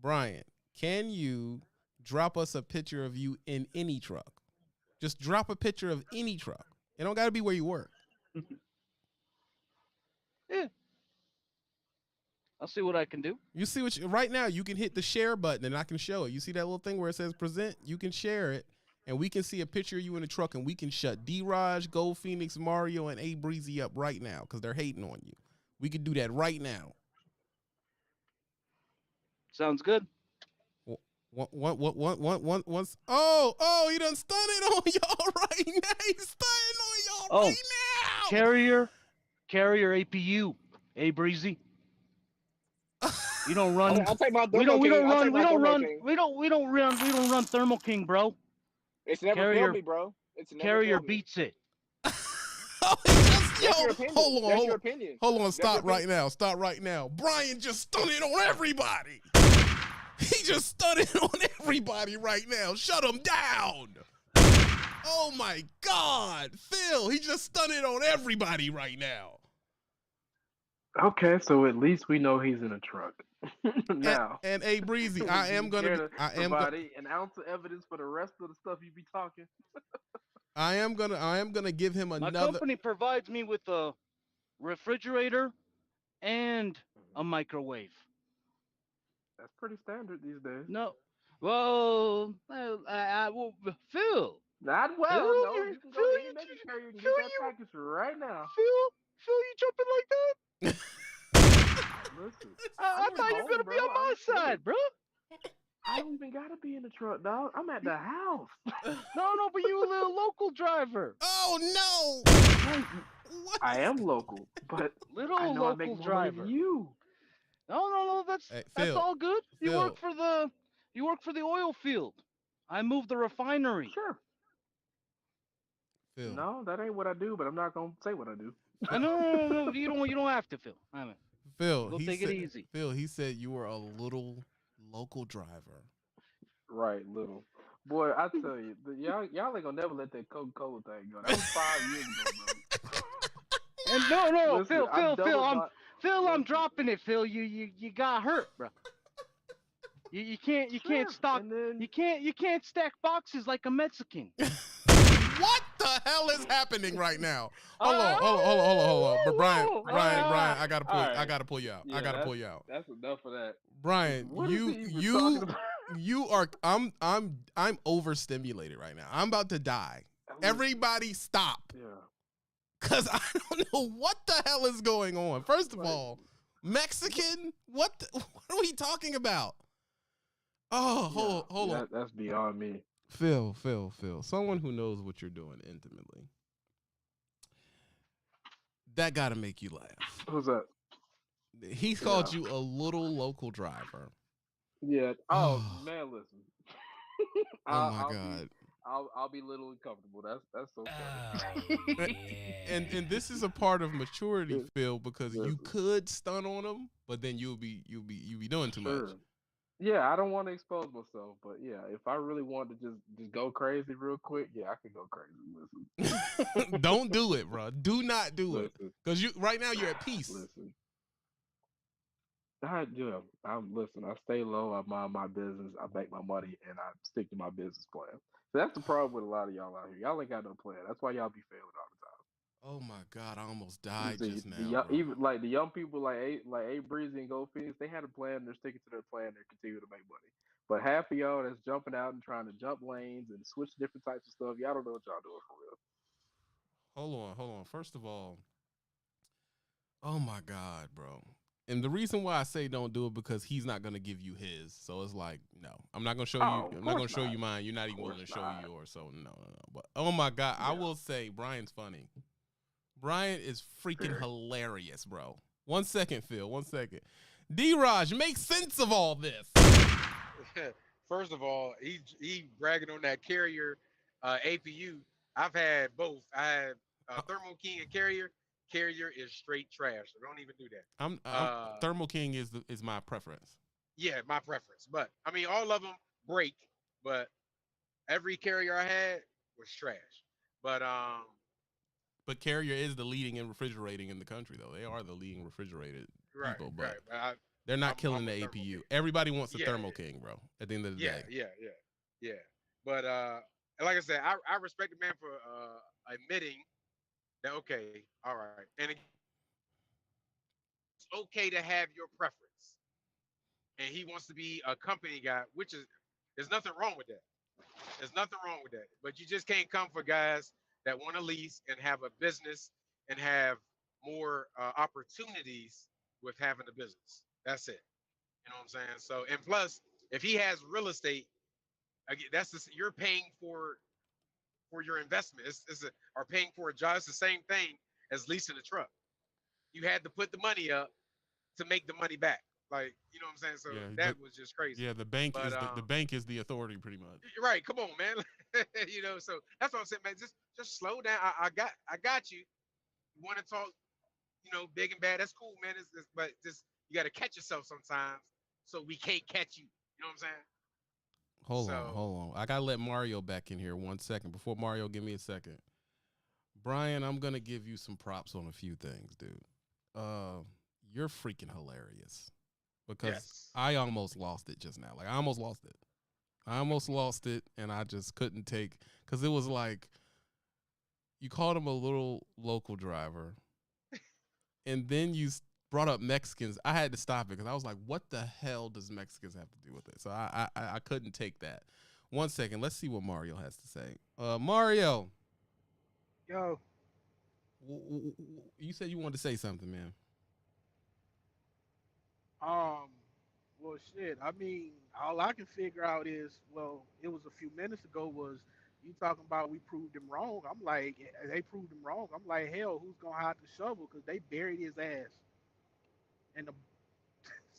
Brian, can you drop us a picture of you in any truck? Just drop a picture of any truck. It don't got to be where you work. Yeah. I'll see what I can do. You see right now you can hit the share button and I can show it. You see that little thing where it says present? You can share it and we can see a picture of you in the truck and we can shut D-Raj, Gold Phoenix, Mario, and A Breezy up right now because they're hating on you. We could do that right now. Sounds good. Once. Oh, he done stunning on y'all right now. He's stunning on y'all right now. Carrier APU. Hey, Breezy. You don't run. I'll take my We Thermo don't King. I'll take run. my Thermo King. We don't run Thermal King, bro. It's never failed me, bro. It's never Carrier failed me. beats it. That's your opinion. Hold on, That's your opinion. Hold on, That's stop your right now. Stop right now. Brian just stunning on everybody. He just stunning on everybody right now. Shut him down. Oh my God, Phil, he just stunning on everybody right now. Okay, so at least we know he's in a truck. Now. And A Breezy, I am gonna provide an ounce of evidence for the rest of the stuff you be talking. I am gonna give him another. My company provides me with a refrigerator and a microwave. That's pretty standard these days. No, well, Phil. Not well. Phil, No, you can go to any message carrier and get that package right now. Phil, you jumping like that? Listen, I thought you were gonna be on my side, bro. I don't even gotta be in the truck, dog. I'm at the house. No, but you a little local driver. Oh no! I am local, but little I know local I make more driver. money than you. No, that's all good. You work for the oil field. I moved the refinery. Sure. Phil. No, that ain't what I do, but I'm not gonna say what I do. No, you don't have to, Phil. I mean, Phil, go take it easy. Phil, he said you were a little local driver. Right, little. Boy, I tell you, y'all ain't gonna never let that Coca-Cola thing go. That was 5 years ago, bro. And no, Listen, Phil, I'm dropping it, Phil. You got hurt, bro. You can't stock. You can't stack boxes like a Mexican. What the hell is happening right now? Hold on. But Brian, I gotta pull you out. Yeah, I gotta pull you out. That's enough of that. Brian, I'm overstimulated right now. I'm about to die. Everybody stop. Yeah. Cause I don't know what the hell is going on. First of all, Mexican? What are we talking about? Oh, hold on. That's beyond me. Phil. Someone who knows what you're doing intimately. That gotta make you laugh. Who's that? He called you a little local driver. Yeah. Oh man, listen. Oh my God. I'll be a little uncomfortable. That's so funny. And this is a part of maturity, Phil, because you could stun on him, but then you'll be doing too much. Yeah, I don't want to expose myself, but yeah, if I really want to just go crazy real quick, yeah, I can go crazy. Listen. Don't do it, bro. Do not do it. Because right now you're at peace. Listen. I stay low, I mind my business, I make my money, and I stick to my business plan. So that's the problem with a lot of y'all out here. Y'all ain't got no plan. That's why y'all be failing all the time. Oh my God, I almost died just now. Even like the young people like A Breezy and Go Phoenix, they had a plan, they're sticking to their plan, they're continuing to make money. But half of y'all that's jumping out and trying to jump lanes and switch different types of stuff, y'all don't know what y'all doing for real. Hold on. First of all, oh my God, bro. And the reason why I say don't do it because he's not gonna give you his. So it's like, no, I'm not gonna show you. I'm not gonna show you mine. You're not even willing to show yours. So no. But oh my God, I will say Brian's funny. Brian is freaking hilarious, bro. 1 second, Phil. 1 second. D-Raj, make sense of all this. First of all, he bragging on that Carrier APU. I've had both. I had Thermo King and Carrier. Carrier is straight trash. So don't even do that. Thermo King is my preference. Yeah, my preference. But I mean, all of them break. But every Carrier I had was trash. But Carrier is the leading in refrigerating in the country, though. They are the leading refrigerated people, but they're not killing the APU. Everybody wants a Thermo King, bro. At the end of the day. Yeah. But like I said, I respect the man for admitting that. Okay, all right, and it's okay to have your preference, and he wants to be a company guy, which there's nothing wrong with that. There's nothing wrong with that. But you just can't come for guys that want to lease and have a business and have more opportunities with having a business. That's it. You know what I'm saying? So, and plus, If he has real estate, again, you're paying for your investment. Or paying for a job. It's the same thing as leasing a truck. You had to put the money up to make the money back. Like, you know what I'm saying? So that was just crazy. Yeah, the bank But, the bank is the authority pretty much. Right. Come on, man. You know, so that's what I'm saying, man. Just slow down. I got you. You want to talk, you know, big and bad. That's cool, man. But just you got to catch yourself sometimes, so we can't catch you. You know what I'm saying? Hold on. I gotta let Mario back in here 1 second. Before Mario, give me a second. Brian, I'm gonna give you some props on a few things, dude. You're freaking hilarious. Because I almost lost it just now. Like, I almost lost it, and I just couldn't take, because it was like, you called him a little local driver, and then you brought up Mexicans. I had to stop it, because I was like, what the hell does Mexicans have to do with it? So I couldn't take that. 1 second. Let's see what Mario has to say. Mario. Yo. You said you wanted to say something, man. Well, shit. I mean, all I can figure out is, well, it was a few minutes ago, was you talking about we proved him wrong. I'm like, they proved him wrong. I'm like, hell, who's gonna hide the shovel? Because they buried his ass. And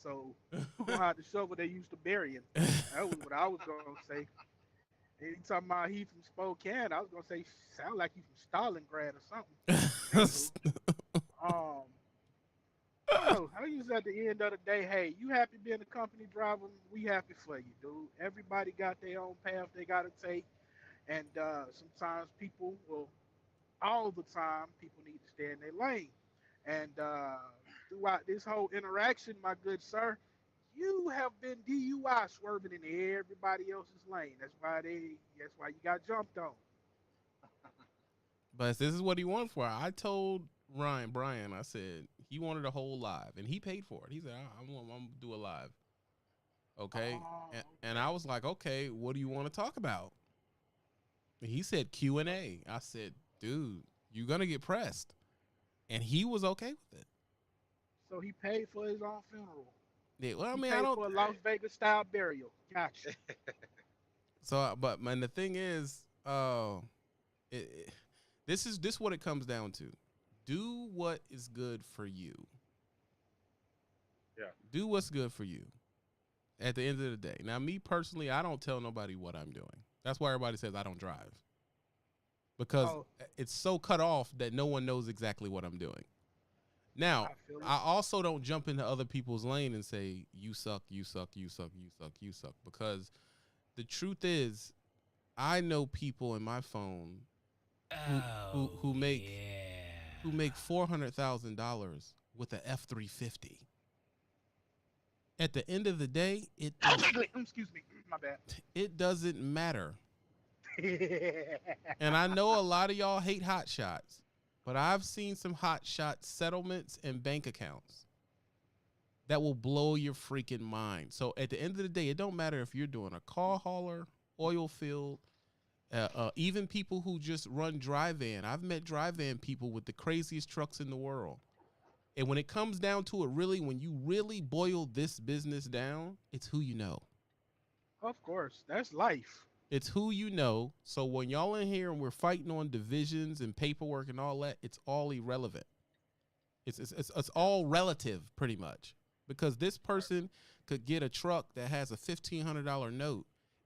so who's gonna hide the shovel they used to bury him? That was what I was gonna say. And he talking about he from Spokane. I was gonna say, sound like you from Stalingrad or something. I use at the end of the day, hey, you happy being a company driver? We happy for you, dude. Everybody got their own path they got to take. And sometimes people, well, all the time, people need to stay in their lane. And throughout this whole interaction, my good sir, you have been DUI swerving in everybody else's lane. That's why you got jumped on. But this is what he wanted for. I told Brian, I said he wanted a whole live, and he paid for it. He said, I'm gonna do a live. Okay. And I was like, okay, what do you want to talk about? And he said Q&A. I said, dude, you're gonna get pressed. And he was okay with it. So he paid for his own funeral. Yeah, well, I mean, I don't for a Las Vegas style burial. Gotcha. So, but man, the thing is, this is what it comes down to. Do what is good for you. Yeah. Do what's good for you. At the end of the day. Now, me personally, I don't tell nobody what I'm doing. That's why everybody says I don't drive. Because it's so cut off that no one knows exactly what I'm doing. Now, I also don't jump into other people's lane and say, you suck, you suck, you suck, you suck, you suck. Because the truth is, I know people in my phone who make $400,000 with a F-350. At the end of the day, excuse me, my bad. It doesn't matter. And I know a lot of y'all hate hot shots, but I've seen some hot shot settlements and bank accounts that will blow your freaking mind. So at the end of the day, it don't matter if you're doing a car hauler, oil field, even people who just run dry van. I've met dry van people with the craziest trucks in the world. And when it comes down to it, really, when you really boil this business down, it's who you know. Of course, that's life. It's who you know. So when y'all in here and we're fighting on divisions and paperwork and all that, it's all irrelevant. It's all relative, pretty much, because this person could get a truck that has a $1,500 note,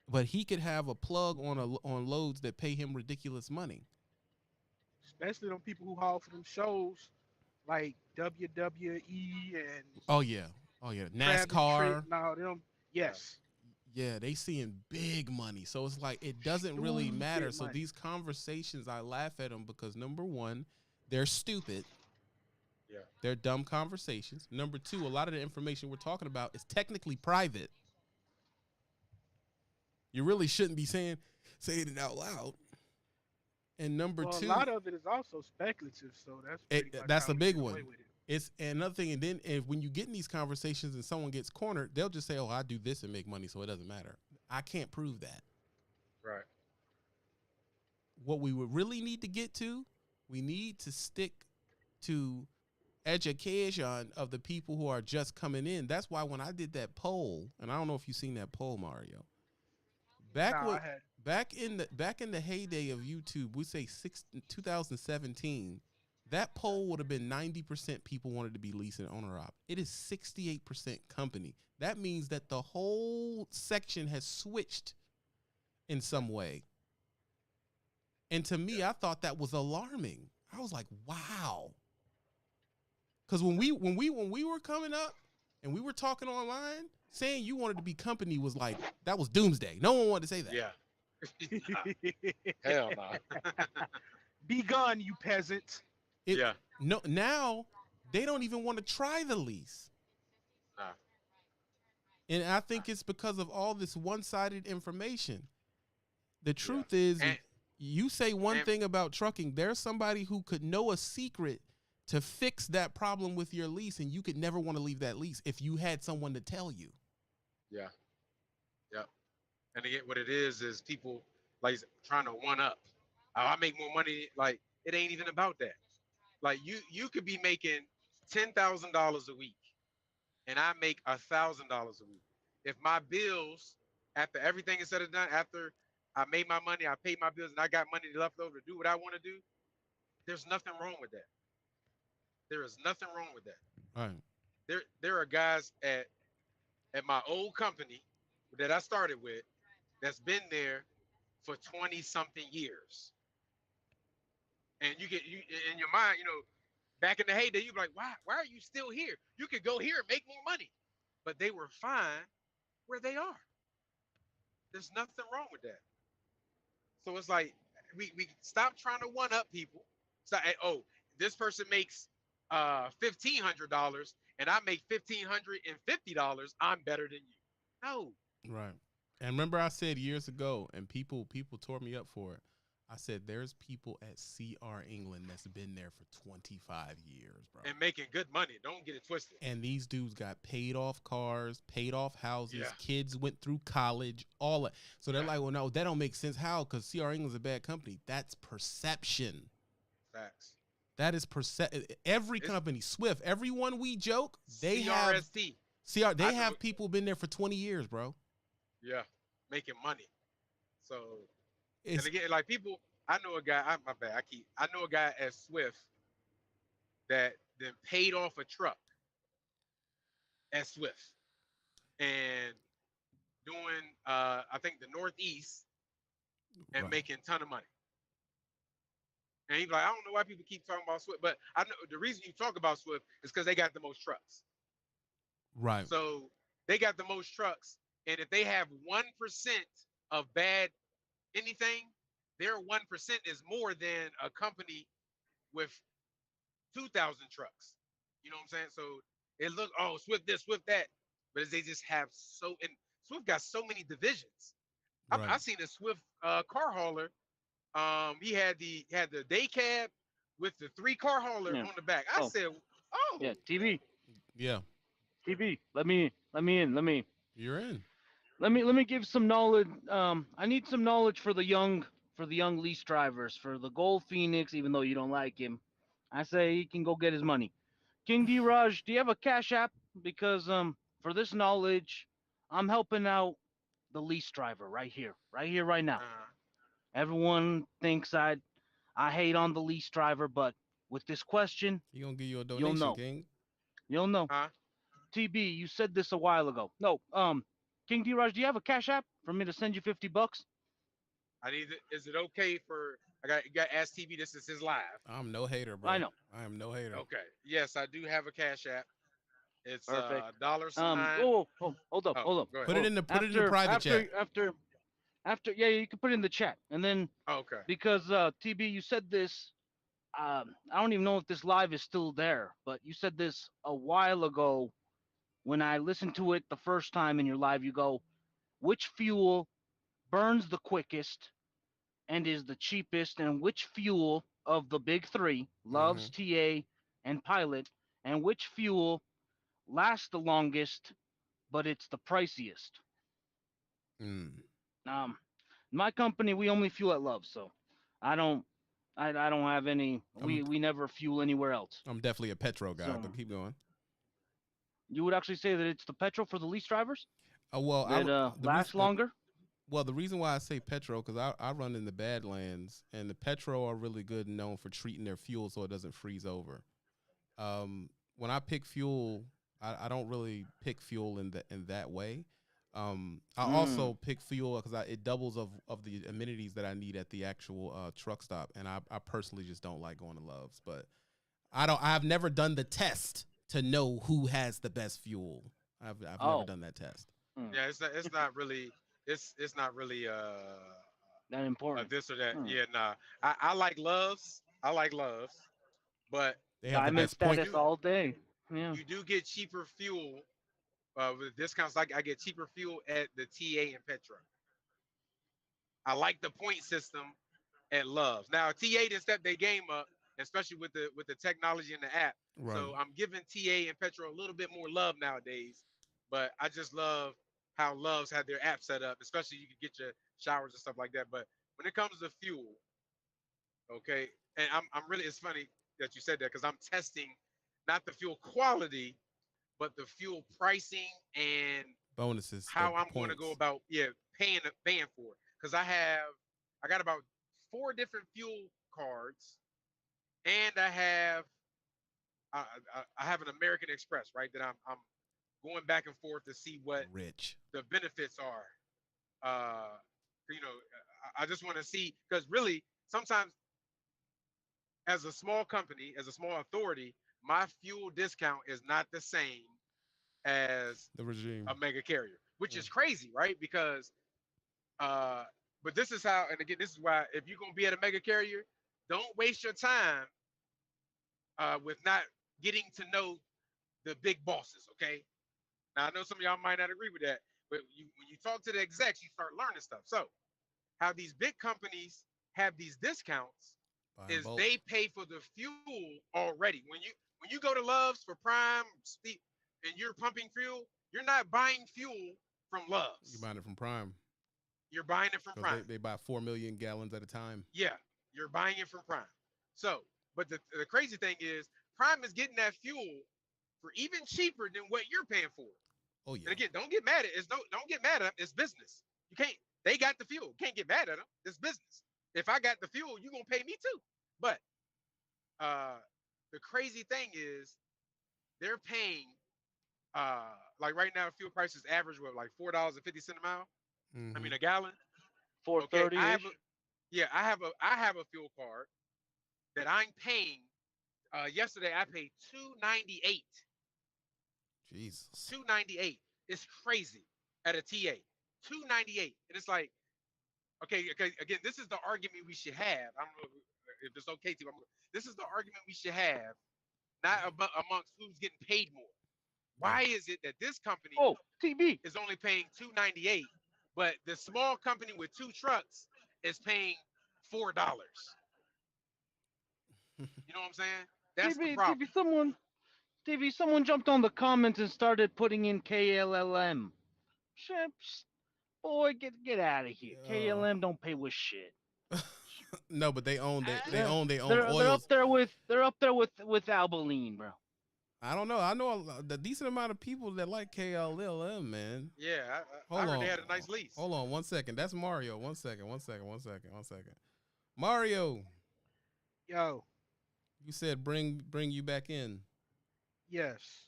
but he could have a plug on loads that pay him ridiculous money. Especially on people who haul for them shows like WWE and NASCAR. Now them, yes. Yeah, they seeing big money. So it's like, it doesn't really matter. So these conversations, I laugh at them because, number one, they're stupid. Yeah. They're dumb conversations. Number two, a lot of the information we're talking about is technically private. You really shouldn't be saying it out loud. And number two, a lot of it is also speculative. So that's a big one. It's another thing, and then when you get in these conversations and someone gets cornered, they'll just say, "Oh, I do this and make money, so it doesn't matter." I can't prove that. Right. What we would really need to get to, we need to stick to education of the people who are just coming in. That's why when I did that poll, and I don't know if you've seen that poll, Mario. I had. Back in the heyday of YouTube, we say 2017. That poll would have been 90% people wanted to be leasing owner op. It is 68% company. That means that the whole section has switched in some way. And to me, I thought that was alarming. I was like, wow. Because when we were coming up and we were talking online, saying you wanted to be company was like, that was doomsday. No one wanted to say that. Yeah. Hell no. Be gone, you peasant. Yeah. No, now they don't even want to try the lease. Nah. And I think it's because of all this one-sided information. The truth is, you say one thing about trucking, there's somebody who could know a secret to fix that problem with your lease, and you could never want to leave that lease if you had someone to tell you. Yeah. Yep. And again, what it is people like trying to one up. Oh, I make more money. Like, it ain't even about that. Like, you could be making $10,000 a week, and I make $1,000 a week. If my bills, after everything is said and done, after I made my money, I paid my bills, and I got money left over to do what I want to do, there's nothing wrong with that. There is nothing wrong with that. All right. There are guys at my old company that I started with that's been there for 20 something years. And you in your mind, back in the heyday, you'd be like, why are you still here? You could go here and make more money. But they were fine where they are. There's nothing wrong with that. So it's like we stop trying to one up people. So, oh, this person makes $1,500 and I make $1,550. I'm better than you. No. Right. And remember I said years ago, and people tore me up for it. I said there's people at CR England that's been there for 25 years, bro. And making good money. Don't get it twisted. And these dudes got paid off cars, paid off houses, kids went through college, all that. So they're like, well, no, that don't make sense. How? Because CR England's a bad company. That's perception. Facts. That is every company, Swift, everyone we joke, they CRST. have people been there for 20 years, bro. Yeah, making money. So, and again, like people, I know a guy. I know a guy at Swift that then paid off a truck at Swift and doing, I think the Northeast and making a ton of money. And he's like, I don't know why people keep talking about Swift, but I know the reason you talk about Swift is because they got the most trucks. Right. So they got the most trucks, and if they have 1% of bad anything, their 1% is more than a company with 2,000 trucks. You know what I'm saying? So it look, oh, Swift this, Swift that, but they just have and Swift got so many divisions. Right. I seen a Swift car hauler. He had the day cab with the 3 car hauler on the back. I said, oh. Yeah, TV. Yeah. TV. Let me in. You're in. Let me give some knowledge. I need some knowledge for the young lease drivers, for the Gold Phoenix, even though you don't like him. I say he can go get his money. King D Raj, do you have a Cash App? Because for this knowledge, I'm helping out the lease driver right here, right now. Everyone thinks I hate on the lease driver, but with this question, he gonna give you a donation, you'll know. King. You'll know. TB, you said this a while ago. No, King D Raj, do you have a Cash App for me to send you $50? I need it. Is it okay for you got Ask TV? This is his live. I'm no hater, bro. I know. I am no hater. Okay. Yes, I do have a Cash App. It's Perfect. $sign. Hold up. Put it in the private chat. After, you can put it in the chat, and then okay. Because TB, you said this. I don't even know if this live is still there, but you said this a while ago. When I listened to it the first time in your live, you go, which fuel burns the quickest and is the cheapest, and which fuel of the big 3, Loves, TA, and Pilot, and which fuel lasts the longest, but it's the priciest. My company, we only fuel at Love, so I don't I don't have any. I'm We never fuel anywhere else. I'm definitely a petro guy, but So keep going. you would actually say that it's the petrol for the lease drivers Well, that the lasts reason longer. well the reason why I say petro because I run in the Badlands and the petro are really good and known for treating their fuel so it doesn't freeze over. When I pick fuel, I don't really pick fuel in that way. I also pick fuel because it doubles of the amenities that I need at the actual truck stop, and I personally just don't like going to Love's. But I've never done the test to know who has the best fuel. I've never done that test. Yeah, it's not really it's not really That important. this or that. Yeah, nah. I like Loves. I like Loves, but They have the Diamond best point. status all day. Yeah. you do get cheaper fuel with discounts. Like I get cheaper fuel at the TA and Petra. I like the point system at Loves. Now TA didn't step their game up, especially with the technology in the app. Right. So I'm giving TA and Petra a little bit more love nowadays. But I just love how Loves had their app set up, especially you can get your showers and stuff like that. But when it comes to fuel, okay, and I'm really it's funny that you said that because I'm testing not the fuel quality, but the fuel pricing and Bonuses. how the I'm going to go points. about paying for it because I got about 4 different fuel cards and I have an American Express, right, that I'm going back and forth to see what Rich. the benefits are. You know, I just want to see because really sometimes as a small company, as a small authority, my fuel discount is not the same as The regime. a mega carrier, which is crazy, right? Because but this is how, and again, this is why if you're gonna be at a mega carrier, don't waste your time with not getting to know the big bosses. Okay. Now I know some of y'all might not agree with that, but when you talk to the execs, you start learning stuff. So how these big companies have these discounts is they pay for the fuel already. When you go to Love's for Prime and you're pumping fuel, you're not buying fuel from Love's. You're buying it from Prime. You're buying it from Prime. They buy 4 million gallons at a time. Yeah, you're buying it from Prime. So, but the crazy thing is, Prime is getting that fuel for even cheaper than what you're paying for. Oh yeah. And again, don't get mad at it. Don't get mad at them. It's business. You can't. They got the fuel. Can't get mad at them. It's business. If I got the fuel, you're gonna pay me too. But the crazy thing is, they're paying like right now, fuel prices average what like $4.50 a mile. I mean a gallon. 430. Okay, I have a fuel card that I'm paying. Yesterday I paid $2.98. Jesus. $2.98. It's crazy at a TA. $2.98, and it's like, okay. Again, this is the argument we should have. I don't know if it's okay to. This is the argument we should have, not amongst who's getting paid more. Why is it that this company TB is only paying $2.98, but the small company with 2 trucks is paying $4? You know what I'm saying? That's the problem. Someone jumped on the comments and started putting in KLLM. Ships, boy, get out of here. KLM don't pay with shit. No, but they own they own their own They're oils. up there with Albaline, bro. I don't know. I know the decent amount of people that like KLLM, man. Yeah, I heard they had a nice lease. Hold on 1 second. That's Mario. 1 second. Mario. Yo. You said bring you back in. Yes.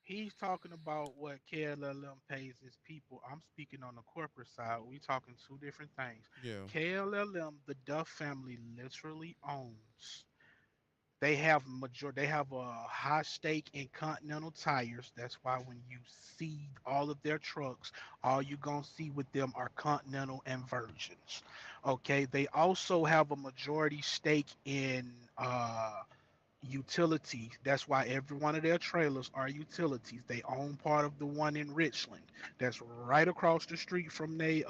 He's talking about what KLLM pays his people. I'm speaking on the corporate side. We talking 2 different things. Yeah. KLLM, the Duff family literally owns. They have a high stake in Continental Tires. That's why when you see all of their trucks, all you gonna see with them are Continental and Virgins. Okay. They also have a majority stake in utilities. That's why every one of their trailers are utilities. They own part of the one in Richland. That's right across the street from their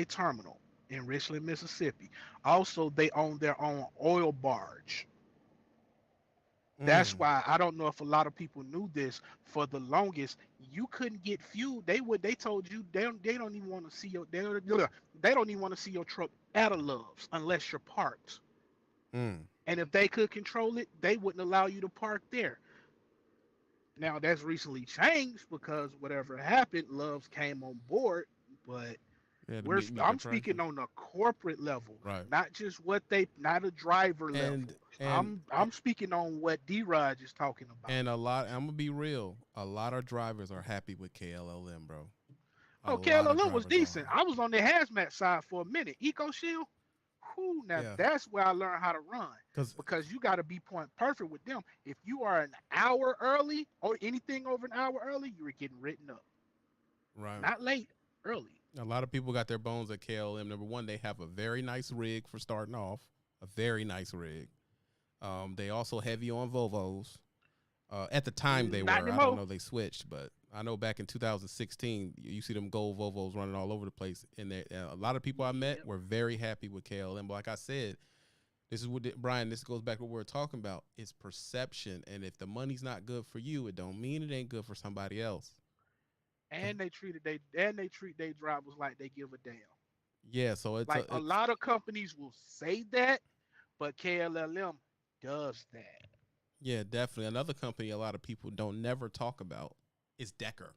terminal in Richland, Mississippi. Also, they own their own oil barge. That's why I don't know if a lot of people knew this. For the longest, you couldn't get fuel. They told you they don't even want to see they don't even want to see your truck at a Love's unless you're parked. And if they could control it, they wouldn't allow you to park there. Now that's recently changed because whatever happened, Love's came on board, but meet I'm their speaking prices. on a corporate level, Right. not just not a driver level. And I'm speaking on what D-Raj is talking about. and a lot. I'm gonna be real. A lot of drivers are happy with KLLM, bro. A Oh, lot of KLLM was drivers decent. are. I was on the hazmat side for a minute. Eco Shield. Whew, now Yeah. that's where I learned how to run. Because you got to be point perfect with them. If you are an hour early or anything over an hour early, you were getting written up. Right. Not late, early. A lot of people got their bones at KLM. Number one, they have a very nice rig for starting off. A very nice rig. They also heavy on Volvos. At the time they Not were. I anymore. don't know, they switched, but I know back in 2016, you see them gold Volvos running all over the place. And a lot of people I met were very happy with KLM. But like I said, this is what Brian. This goes back to what we were talking about. It's perception, and if the money's not good for you, it don't mean it ain't good for somebody else. And they treat their drivers like they give a damn. Yeah, so it's Like a lot of companies will say that, but KLLM does that. Yeah, definitely. Another company a lot of people don't never talk about is Decker.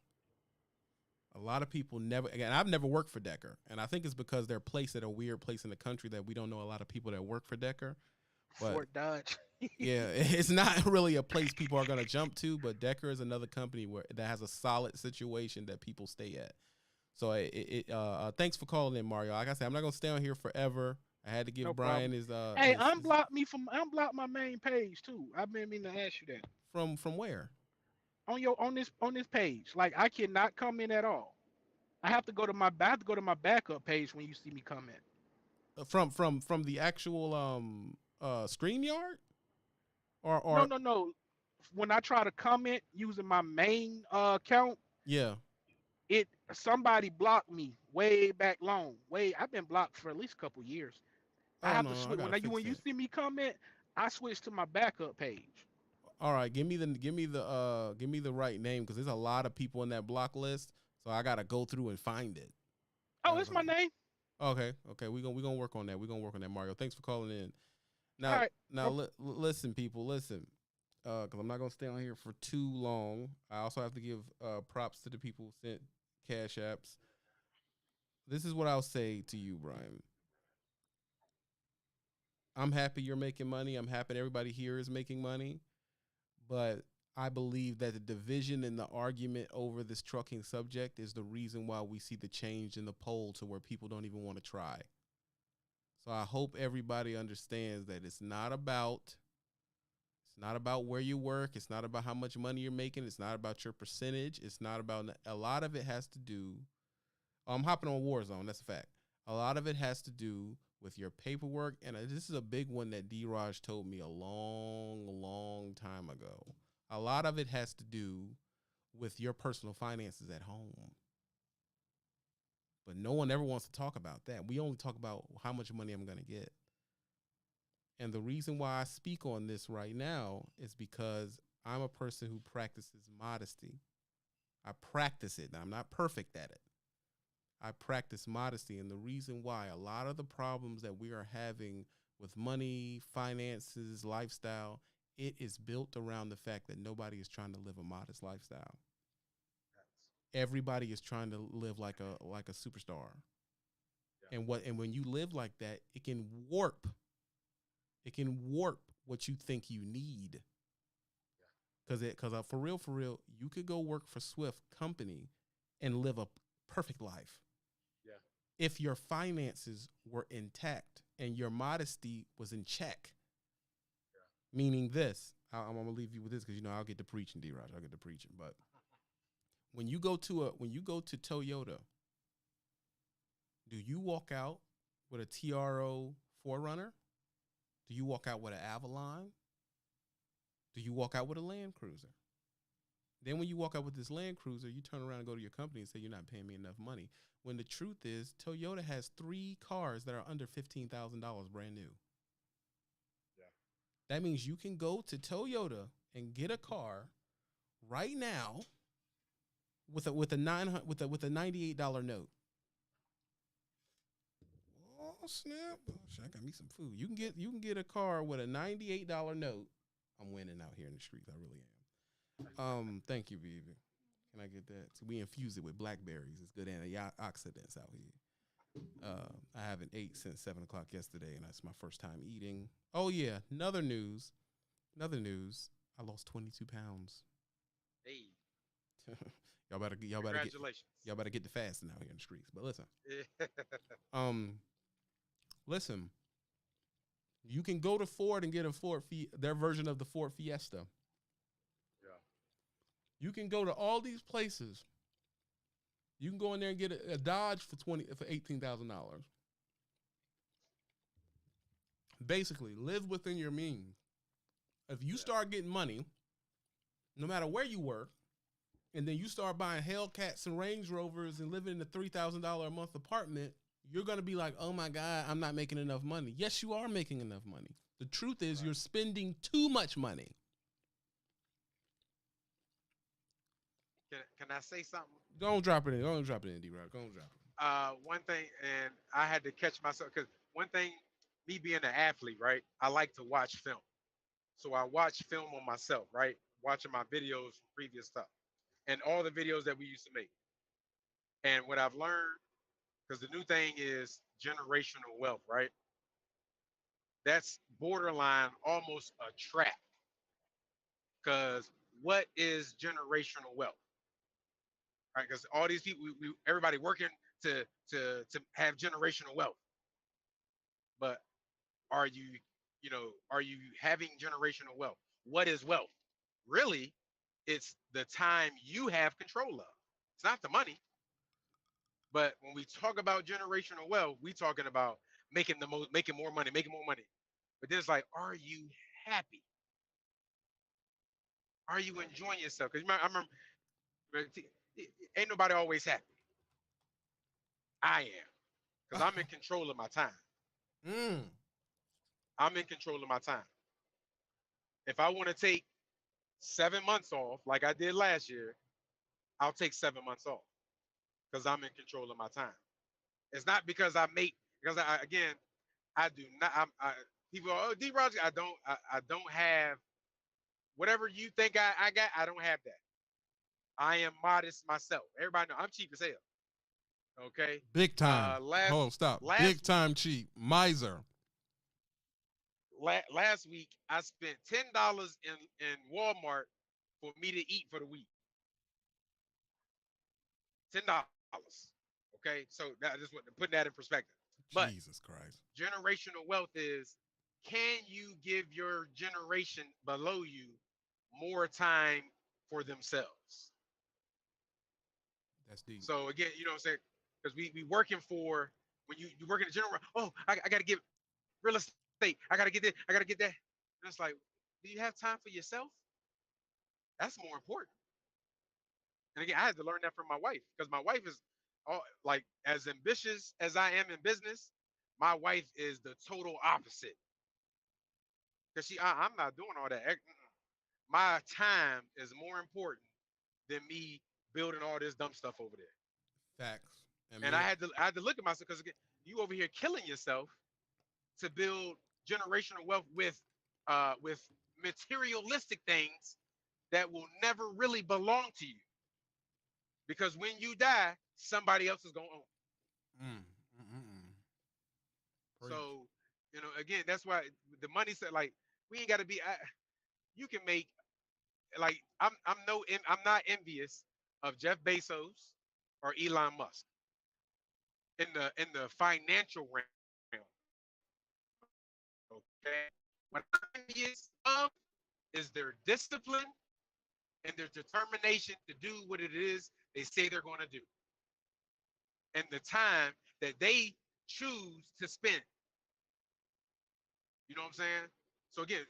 A lot of people never, again, I've never worked for Decker, and I think it's because they're placed at a weird place in the country that we don't know a lot of people that work for Decker. But Fort Dodge. yeah, it's not really a place people are going to jump to, but Decker is another company that has a solid situation that people stay at. So thanks for calling in, Mario. Like I said, I'm not going to stay on here forever. I had to give Brian his Hey, unblock my main page too. I've been meaning to ask you that. From where? On this page. Like I cannot comment at all. I have to go to my backup page when you see me comment. From the actual StreamYard? Or No. When I try to comment using my main account, yeah. Somebody blocked me way back long. I've been blocked for at least a couple years. I have to switch when you see me comment, I switch to my backup page. All right, give me the right name because there's a lot of people in that block list, so I gotta go through and find it. Oh, it's my name. Okay, we gonna work on that. We're gonna work on that, Mario. Thanks for calling in. Now, listen, people, listen, because I'm not gonna stay on here for too long. I also have to give props to the people who sent cash apps. This is what I'll say to you, Brian. I'm happy you're making money. I'm happy everybody here is making money. But I believe that the division and the argument over this trucking subject is the reason why we see the change in the poll to where people don't even want to try. So I hope everybody understands that it's not about where you work. It's not about how much money you're making. It's not about your percentage. It's not about, a lot of it has to do, I'm hopping on Warzone. That's a fact. A lot of it has to do with your paperwork. And this is a big one that D-Raj told me a long, long time ago. A lot of it has to do with your personal finances at home. But no one ever wants to talk about that. We only talk about how much money I'm going to get. And the reason why I speak on this right now is because I'm a person who practices modesty. I practice it. Now, I'm not perfect at it. I practice modesty. And the reason why a lot of the problems that we are having with money, finances, lifestyle, it is built around the fact that nobody is trying to live a modest lifestyle. Everybody is trying to live like a superstar. Yeah. And when you live like that, it can warp what you think you need. Because for real, you could go work for Swift Company and live a perfect life. Yeah. If your finances were intact and your modesty was in check. Yeah. Meaning this, I'm gonna leave you with this because I'll get to preaching, D-Raj. I'll get to preaching. But when you go to Toyota, do you walk out with a TRO 4Runner? Do you walk out with an Avalon? Do you walk out with a Land Cruiser? Then when you walk out with this Land Cruiser, you turn around and go to your company and say, you're not paying me enough money. When the truth is, Toyota has 3 cars that are under $15,000 brand new. Yeah. That means you can go to Toyota and get a car right now with a $98 note. Oh snap! Oh, shit, I got me some food. You can get a car with a $98 note. I'm winning out here in the streets. I really am. Thank you, baby. Can I get that? So we infuse it with blackberries. It's good antioxidants out here. I haven't ate since 7 o'clock yesterday, and that's my first time eating. Oh yeah, another news. I lost 22 pounds. Hey, y'all better congratulations. Y'all better get the fasting out here in the streets. But listen, Yeah. listen. You can go to Ford and get a their version of the Ford Fiesta. Yeah. You can go to all these places. You can go in there and get a Dodge for $18,000. Basically, live within your means. If you start getting money, no matter where you work, and then you start buying Hellcats and Range Rovers and living in a $3,000 a month apartment, you're going to be like, oh my God, I'm not making enough money. Yes, you are making enough money. The truth is you're spending too much money. Can I say something? Go and drop it in. Go and drop it in, D-Rock. Go and drop it. One thing, and I had to catch myself because one thing, me being an athlete, right? I like to watch film. So I watch film on myself, right? Watching my videos from previous stuff and all the videos that we used to make. And what I've learned, because the new thing is generational wealth, right? That's borderline almost a trap. Because what is generational wealth? Right? Because all these people, everybody working to have generational wealth. But are you having generational wealth? What is wealth? Really, it's the time you have control of. It's not the money. But when we talk about generational wealth, we talking about making more money. But then it's like, are you happy? Are you enjoying yourself? Because I remember, ain't nobody always happy. I am, because I'm in control of my time. I'm in control of my time. If I want to take 7 months off, like I did last year, I'll take 7 months off because I'm in control of my time. It's not because I do not. People are, oh, D. Roger, I don't have whatever you think I got. I don't have that. I am modest myself. Everybody know I'm cheap as hell. Okay. Big time. Hold on, stop. Big time cheap. Miser. Last week I spent $10 in Walmart for me to eat for the week. $10. Okay, so that just put that in perspective. But Jesus Christ. Generational wealth is, can you give your generation below you more time for themselves? That's deep. So again, you know what I'm saying? Because we working for, when you work in the general, oh, I got to get real estate. I got to get this. I got to get that. And it's like, do you have time for yourself? That's more important. And again, I had to learn that from my wife, because my wife is like as ambitious as I am in business. My wife is the total opposite. Because I'm not doing all that. My time is more important than me building all this dumb stuff over there. Facts. And I had to look at myself, because again, you over here killing yourself to build generational wealth with materialistic things that will never really belong to you. Because when you die, somebody else is going to own. So, again, that's why the money said, like, we ain't got to be. You can make, like, I'm not envious of Jeff Bezos or Elon Musk in the financial realm. Okay, what I'm envious of is their discipline and their determination to do what it is they say they're going to do, and the time that they choose to spend. You know what I'm saying? So again,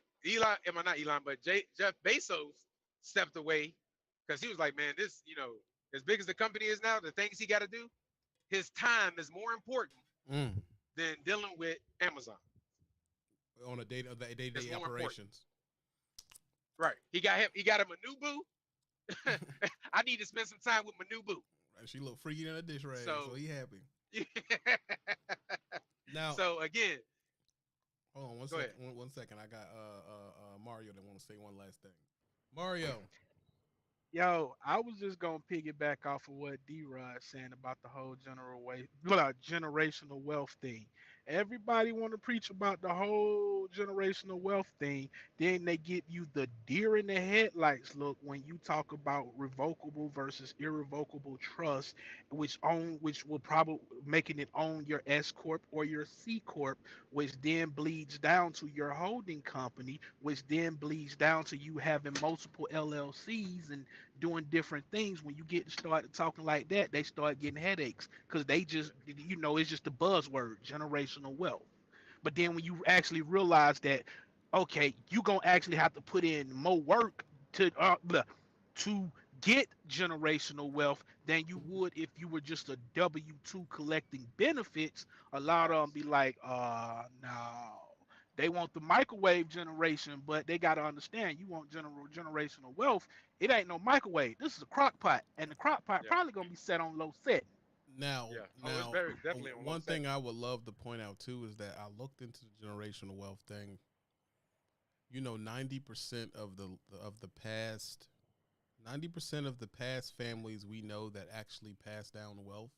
Jeff Bezos stepped away because he was like, man, this, as big as the company is now, the things he got to do, his time is more important than dealing with Amazon. on a day-to-day operations. Right. He got him a new boo. I need to spend some time with my new boo. Right. She look freaky in a dish rag, so he happy. Now, so again, hold on 1 second. 1 second. I got Mario that want to say one last thing. Mario. Yo, I was just gonna piggyback off of what D-Rod saying about the whole generational wealth thing. Everybody want to preach about the whole generational wealth thing. Then they give you the deer in the headlights look when you talk about revocable versus irrevocable trust, which will probably making it own your S corp or your C corp, which then bleeds down to your holding company, which then bleeds down to you having multiple LLCs and doing different things. When you get started talking like that, they start getting headaches because they just, it's just a buzzword, generational wealth. But then when you actually realize that, okay, you gonna actually have to put in more work to get generational wealth than you would if you were just a W-2 collecting benefits. A lot of them be like, no. They want the microwave generation, but they got to understand, you want generational wealth. It ain't no microwave. This is a crock pot, and the crock pot probably going to be set on low set. Now, it's very definitely on one thing I would love to point out too is that I looked into the generational wealth thing. 90% of the past 90% of the past families we know that actually pass down wealth.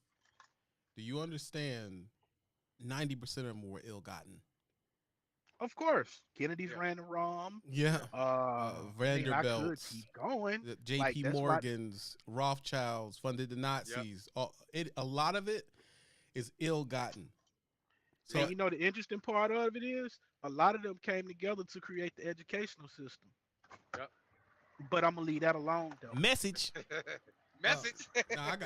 Do you understand? 90% of them were ill-gotten. Of course, Kennedy's ran the ROM. Yeah, Vanderbilt's. Keep going. J.P. Morgan's, Rothschilds funded the Nazis. Yep. A lot of it is ill-gotten. So and the interesting part of it is a lot of them came together to create the educational system. Yep. But I'm gonna leave that alone though. Message. Nah,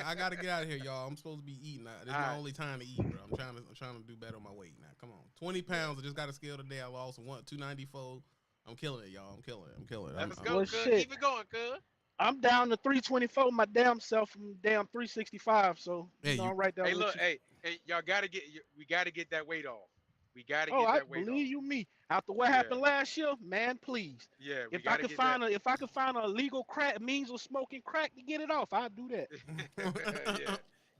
I gotta get out of here, y'all. I'm supposed to be eating. This is my only time to eat, bro. I'm trying to do better on my weight now. Come on, 20 pounds. I just got a scale today. I lost 294. I'm killing it, y'all. I'm killing it. Let's go, cuz. Keep it going, cuz. I'm down to 324 my damn self from damn 365. So I'm right there. Hey, look, hey, y'all we gotta get that weight off. We gotta get that weight off. Believe you me. After what happened last year, man, please. Yeah, if I could find a legal crack means of smoking crack to get it off, I'd do that.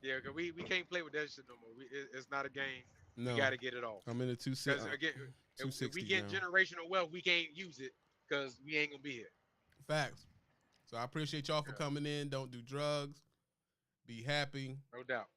yeah, because we can't play with that shit no more. It's not a game. No. We gotta get it off. I'm in the 260. Because again, if we get generational wealth, we can't use it because we ain't gonna be here. Facts. So I appreciate y'all for coming in. Don't do drugs. Be happy. No doubt.